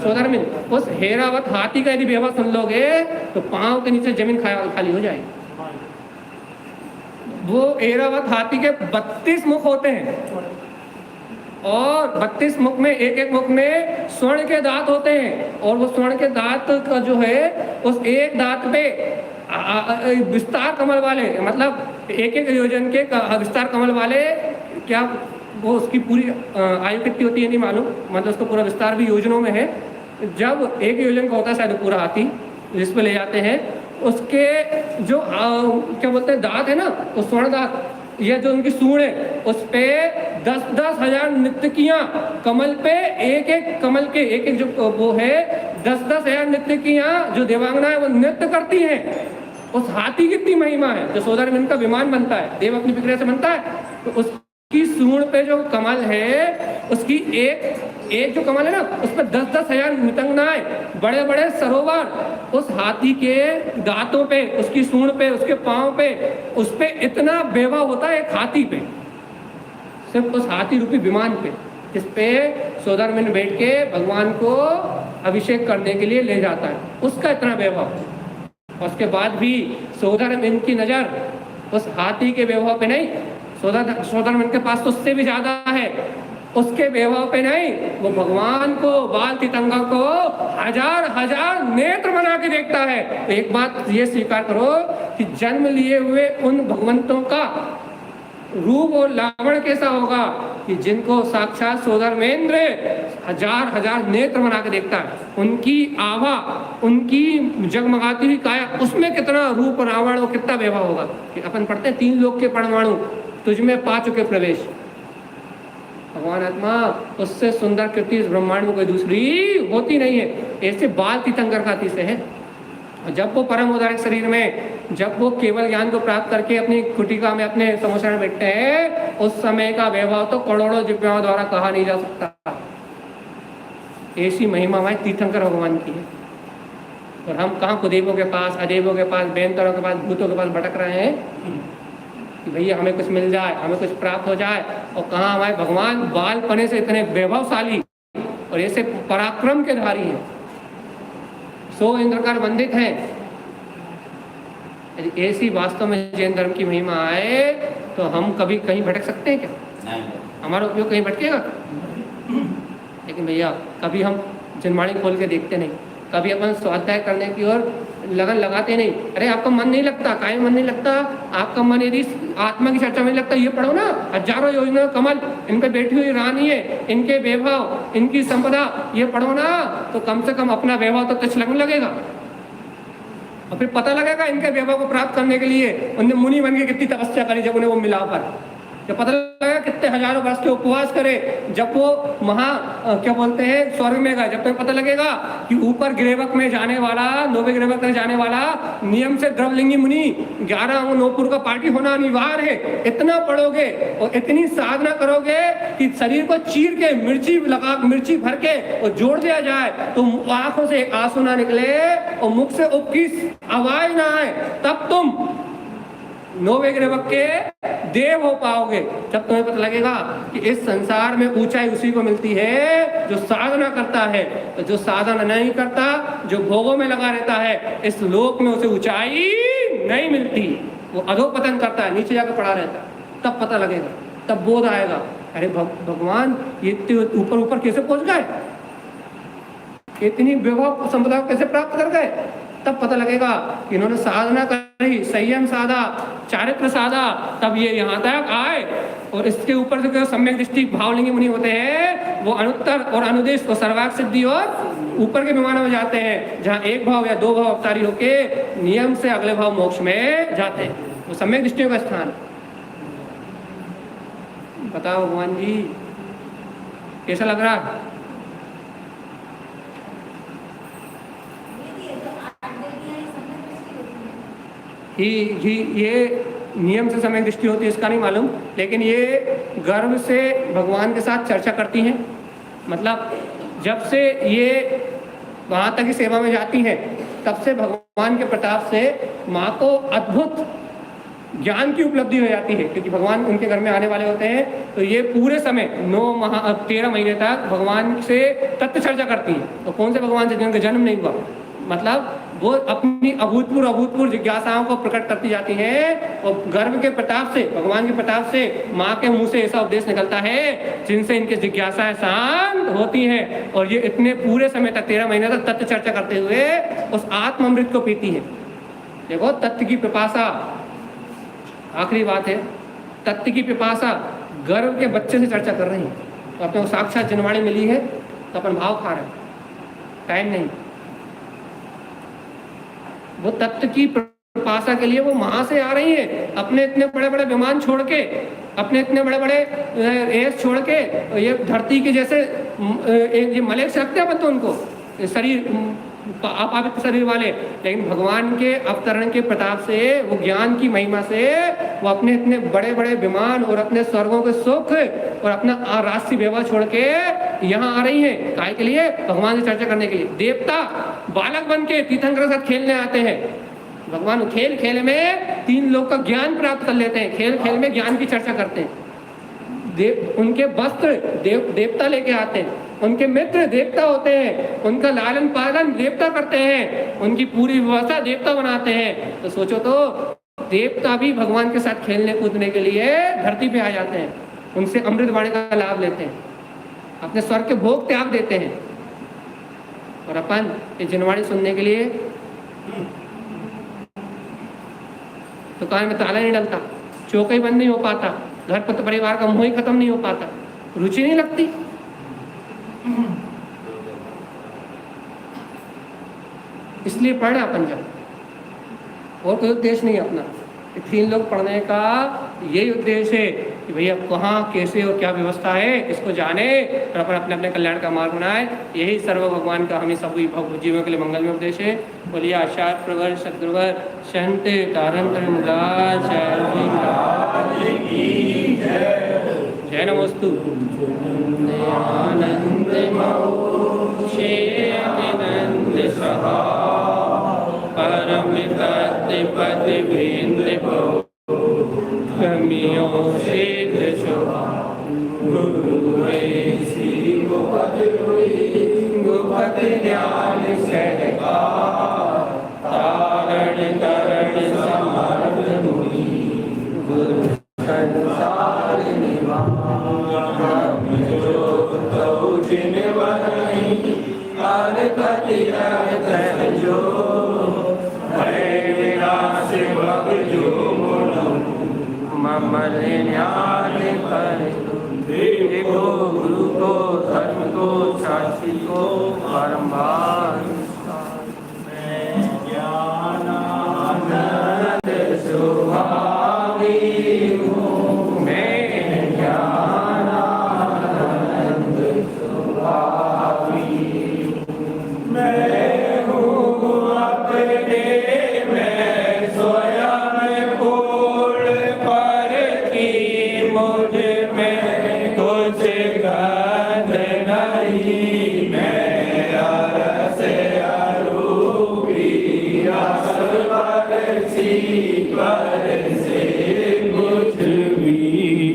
सूर्यमिंद्र। उस ऐरावत हाथी का यदि व्यवहार सुन लोगे तो पांव के नीचे जमीन खाली हो जाएगी। वो ऐरावत हाथी के 32 मुख होते हैं और 32 मुख में एक मुख में स्वर्ण के दांत होते हैं, और वो स्वर्ण के दांत का जो है उस एक दांत पे विस्तार कमल वाले, मतलब एक योजन के विस्तार कमल वाले, क्या वो उसकी पूरी आयु कितनी होती है नहीं मालूम, मतलब उसका पूरा विस्तार भी योजनों में है। जब 1 योजन का होता है शायद पूरा हाथी जिस पे ले जाते हैं, उसके जो क्या बोलते हैं दांत है ना, वो स्वर्ण दांत, ये जो उनकी सूंड है उस पे 10-10 हजार नृत्यकियां, कमल पे एक कमल के एक जो वो है 10-10 हजार नृत्यकियां जो देवांगना है वो नृत्य करती हैं। उस हाथी कितनी महिमा है। जो सूर्यमिंद्र का विमान बनता है, देव अपनी विक्रिया से बनता है, तो उसकी सूंड पे जो कमल है, उसकी एक जो कमल है ना, उस पर 10-10 हजार नृतंगनाएं, बड़े बड़े सरोवर उस हाथी के दांतों पे, उसकी सूंड पे, उसके पांव पे, उस पे इतना बेवा होता है एक हाथी पे, सिर्फ उस हाथी रूपी विमान पे, जिस पे सूर्यमिंद्र बैठ के भगवान को अभिषेक करने के लिए ले जाता है, उसका इतना वैभव। उसके बाद भी सूर्यमिंद्र की नजर उस हाथी के वैभव पे नहीं, सूर्यमिंद्र के पास तो उससे भी ज्यादा है। उसके वैभव पे नहीं, वो भगवान को, बाल तीर्थंकर को हजार हजार नेत्र बना के देखता है। तो एक बात ये स्वीकार करो कि जन्म लिए हुए उन भगवंतों का रूप और लावण कैसा होगा कि जिनको साक्षात सोधर्मेंद्र हजार हजार नेत्र बना के देखता है, उनकी आभा, उनकी जगमगाती हुई काया, उसमें कितना रूप रावण और कितना वैभव होगा। कि अपन पढ़ते हैं 3 लोक के परमाणु तुझमें पा चुके प्रवेश। भगवान आत्मा उससे सुंदर कृति इस ब्रह्मांड में कोई दूसरी होती नहीं है। ऐसे बाल तीर्थंकर का अतिशय है। जब वो परम उदारक शरीर में, जब वो केवल ज्ञान को प्राप्त करके अपनी कुटिका में, अपने समोसा में बैठते हैं, उस समय का वैभव तो करोड़ों दिव्याओं द्वारा कहा नहीं जा सकता। ऐसी महिमा हमारे तीर्थंकर भगवान की है। और हम कहाँ कुदेवों के पास, अदेवों के पास, बेनतरों के पास, भूतों के पास भटक रहे हैं कि भैया हमें कुछ मिल जाए, हमें कुछ प्राप्त हो जाए। और कहाँ हमारे भगवान बालपने से इतने वैभवशाली और ऐसे पराक्रम के धारी हैं, 100 इंद्रकार वंदित हैं। यदि ऐसी वास्तव में जैन धर्म की महिमा आए तो हम कभी कहीं भटक सकते हैं क्या? नहीं। हमारा उपयोग कहीं भटकेगा? लेकिन भैया कभी हम जनवाणी खोल के देखते नहीं, कभी अपन स्वाध्याय करने की ओर लगन लगाते नहीं। अरे आपका मन नहीं लगता, काहे मन नहीं लगता? आपका मन यदि आत्मा की चर्चा में नहीं लगता, ये पढ़ो ना, हजारों योजना कमल, इन पे बैठी हुई रानी है, इनके वैभव, इनकी संपदा, ये पढ़ो ना, तो कम से कम अपना वैभव तो कुछ लगने लगेगा। और फिर पता लगेगा इनके वैभव को प्राप्त करने के लिए उन्हें मुनि बन के कितनी तपस्या करी जब उन्हें वो मिला। पर जब पता लगेगा कितने हजारों वर्ष के उपवास करे, जब वो क्या बोलते हैं स्वर्ग में गए, जब तक पता लगेगा कि ऊपर गिरेवक में जाने वाला, नोवे गिरेवक में जाने वाला नियम से द्रवलिंगी मुनि 11 नौपुर का पार्टी होना अनिवार्य है। इतना पढ़ोगे और इतनी साधना करोगे कि शरीर को चीर के मिर्ची भर के और जोड़ दिया जाए तो आंखों से आंसू ना निकले और मुख से उपकी आवाज ना आए, तब तुम नोवे ग्रेवक के देव हो पाओगे। जब तुम्हें पता लगेगा कि इस संसार में ऊंचाई उसी को मिलती है जो साधना करता है, तो जो साधना नहीं करता, जो भोगों में लगा रहता है, इस लोक में उसे ऊंचाई नहीं मिलती। वो अधोपतन करता है, नीचे जाकर पड़ा रहता है। तब पता लगेगा, तब बोध आएगा, अरे भगवान ये ऊपर ऊपर कैसे पहुंच गए, इतनी वैभव संपदा कैसे प्राप्त कर गए। तब पता लगेगा कि इन्होंने साधना करी, संयम साधा, चारित्र साधा, तब ये यहाँ तक आए। और इसके ऊपर से सम्यक दृष्टि भावलिंगी मुनि होते हैं, वो अनुत्तर और अनुदेश और सर्वाग सिद्धि और ऊपर के विमानों में जाते हैं, जहाँ 1 भाव या 2 भाव अवतारी होके नियम से अगले भाव मोक्ष में जाते हैं। वो सम्यक दृष्टियों का स्थान। बताओ भगवान जी कैसा लग रहा है? ये नियम से समय दृष्टि होती है इसका नहीं मालूम, लेकिन ये गर्व से भगवान के साथ चर्चा करती हैं। मतलब जब से ये वहाँ तक की सेवा में जाती हैं, तब से भगवान के प्रताप से माँ को अद्भुत ज्ञान की उपलब्धि हो जाती है, क्योंकि भगवान उनके घर में आने वाले होते हैं। तो ये पूरे समय 13 महीने तक भगवान से तत्व चर्चा करती हैं। तो कौन से भगवान से जिनका जन्म नहीं हुआ, मतलब वो अपनी अभूतपूर्व जिज्ञासाओं को प्रकट करती जाती हैं। और गर्व के प्रताप से, भगवान के प्रताप से माँ के मुंह से ऐसा उपदेश निकलता है जिनसे इनकी जिज्ञासाएं शांत होती हैं। और ये इतने पूरे समय तक 13 महीने तक तत्व चर्चा करते हुए उस आत्म अमृत को पीती हैं। देखो तत्व की पिपासा, आखिरी बात है, तत्व की पिपासा गर्व के बच्चे से चर्चा कर रही है। तो अपने को साक्षात जनवाणी मिली है तो अपन भाव खा रहे हैं, टाइम नहीं। वो तत्व की पिपासा के लिए वो वहां से आ रही है, अपने इतने बड़े बड़े विमान छोड़ के, अपने इतने बड़े बड़े एस छोड़ के, ये धरती के जैसे ये मलेक्स रखते हैं अपन तो उनको शरीर, अपावित्र शरीर वाले, लेकिन भगवान के अवतरण के प्रताप से, वो ज्ञान की महिमा से वो अपने इतने बड़े बड़े विमान और अपने स्वर्गों के सुख और अपना राष्ट्रीय व्यवहार छोड़ के यहाँ आ रही हैं। काय के लिए? भगवान से चर्चा करने के लिए। देवता बालक बन के तीर्थंकर के साथ खेलने आते हैं। भगवान खेल खेल में 3 लोग का ज्ञान प्राप्त कर लेते हैं, खेल खेल में ज्ञान की चर्चा करते हैं। उनके वस्त्र देवता लेके आते हैं, उनके मित्र देवता होते हैं, उनका लालन पालन देवता करते हैं, उनकी पूरी व्यवस्था देवता बनाते हैं। तो सोचो तो देवता भी भगवान के साथ खेलने कूदने के लिए धरती पे आ जाते हैं, उनसे अमृत वाणी का लाभ लेते हैं। अपने स्वर्ग के भोग त्याग देते हैं। और अपन ये जिनवाणी सुनने के लिए दुकान में ताला नहीं डलता, चौका ही बंद नहीं हो पाता, घर पर परिवार का मोह ही खत्म नहीं हो पाता, रुचि नहीं लगती। इसलिए पढ़ रहे अपन जब, और कोई उद्देश्य नहीं अपना। 3 लोग पढ़ने का यही उद्देश्य है कि भैया कहाँ कैसे और क्या व्यवस्था है इसको जाने और अपन अपने अपने कल्याण का मार्ग बनाए। यही सर्व भगवान का हमें सभी जीवों के लिए मंगल में उपदेश है। बोलिए आचार्य प्रवर सदगुरुवर संत तारंतर्य जय नमोस्तु। आनंद परम तत्व पद बिंद कमियों सिद्ध शोभा गुरुपति ज्ञान सहका तारण तरण समर्थ मुनि गुरु संसार निवारण जो तो जिन बनी काल कति जो देखो गुरु को धर्म को शास्त्री को बारंबार ज्ञानानंद सुहावी हूँ मैं, ज्ञानानंद सुहावी मैं हूँ अपने में स्वयं पूर्ण पर की मुझ में कुछ गंध नहीं। मेरा रस अरूपी परसी पर से कुछ भी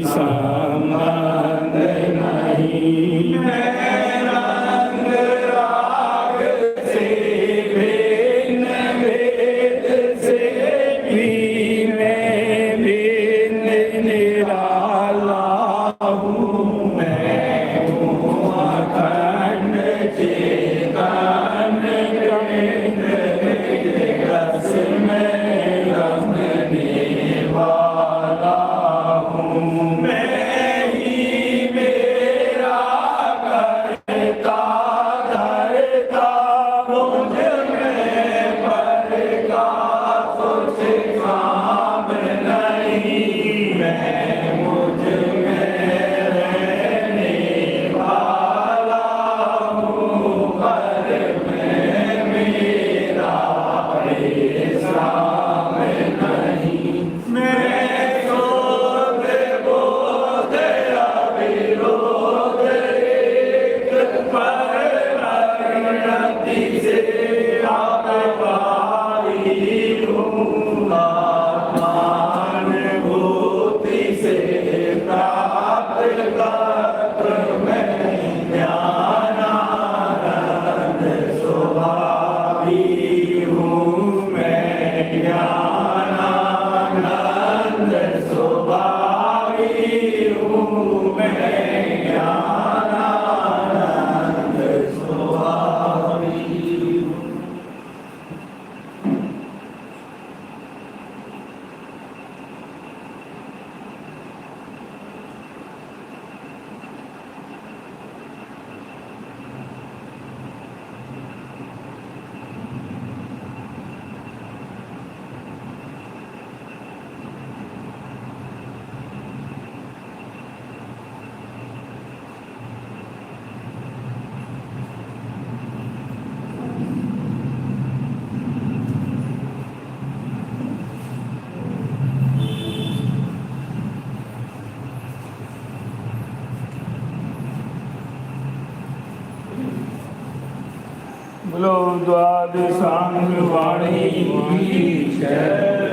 संबंध नहीं। मेरा रंग राग से भिन्न भेद से भी मैं भिन्न निराला हूँ। मैं हूँ अखंड चेतन रस में रमने वाला हूँ। मैं ही मेरा करता धरता मुझ में पर का कुछ काम नहीं। मैं मुझ में रहने वाला हूँ पर मैं मेरा विश्राम नहीं। मैं शोध बोध अविरोध एक परिणति से आत्मवादी हूँ। आत्मानुभूति से प्राप्त कर मैं ज्ञानानंद स्वभावी हूँ। मैं ज्ञानानंद स्वभावी हूँ। मैं ज्ञानानंद स्वभावी हूँ। बोलो द्वादशांग वाणी की जय।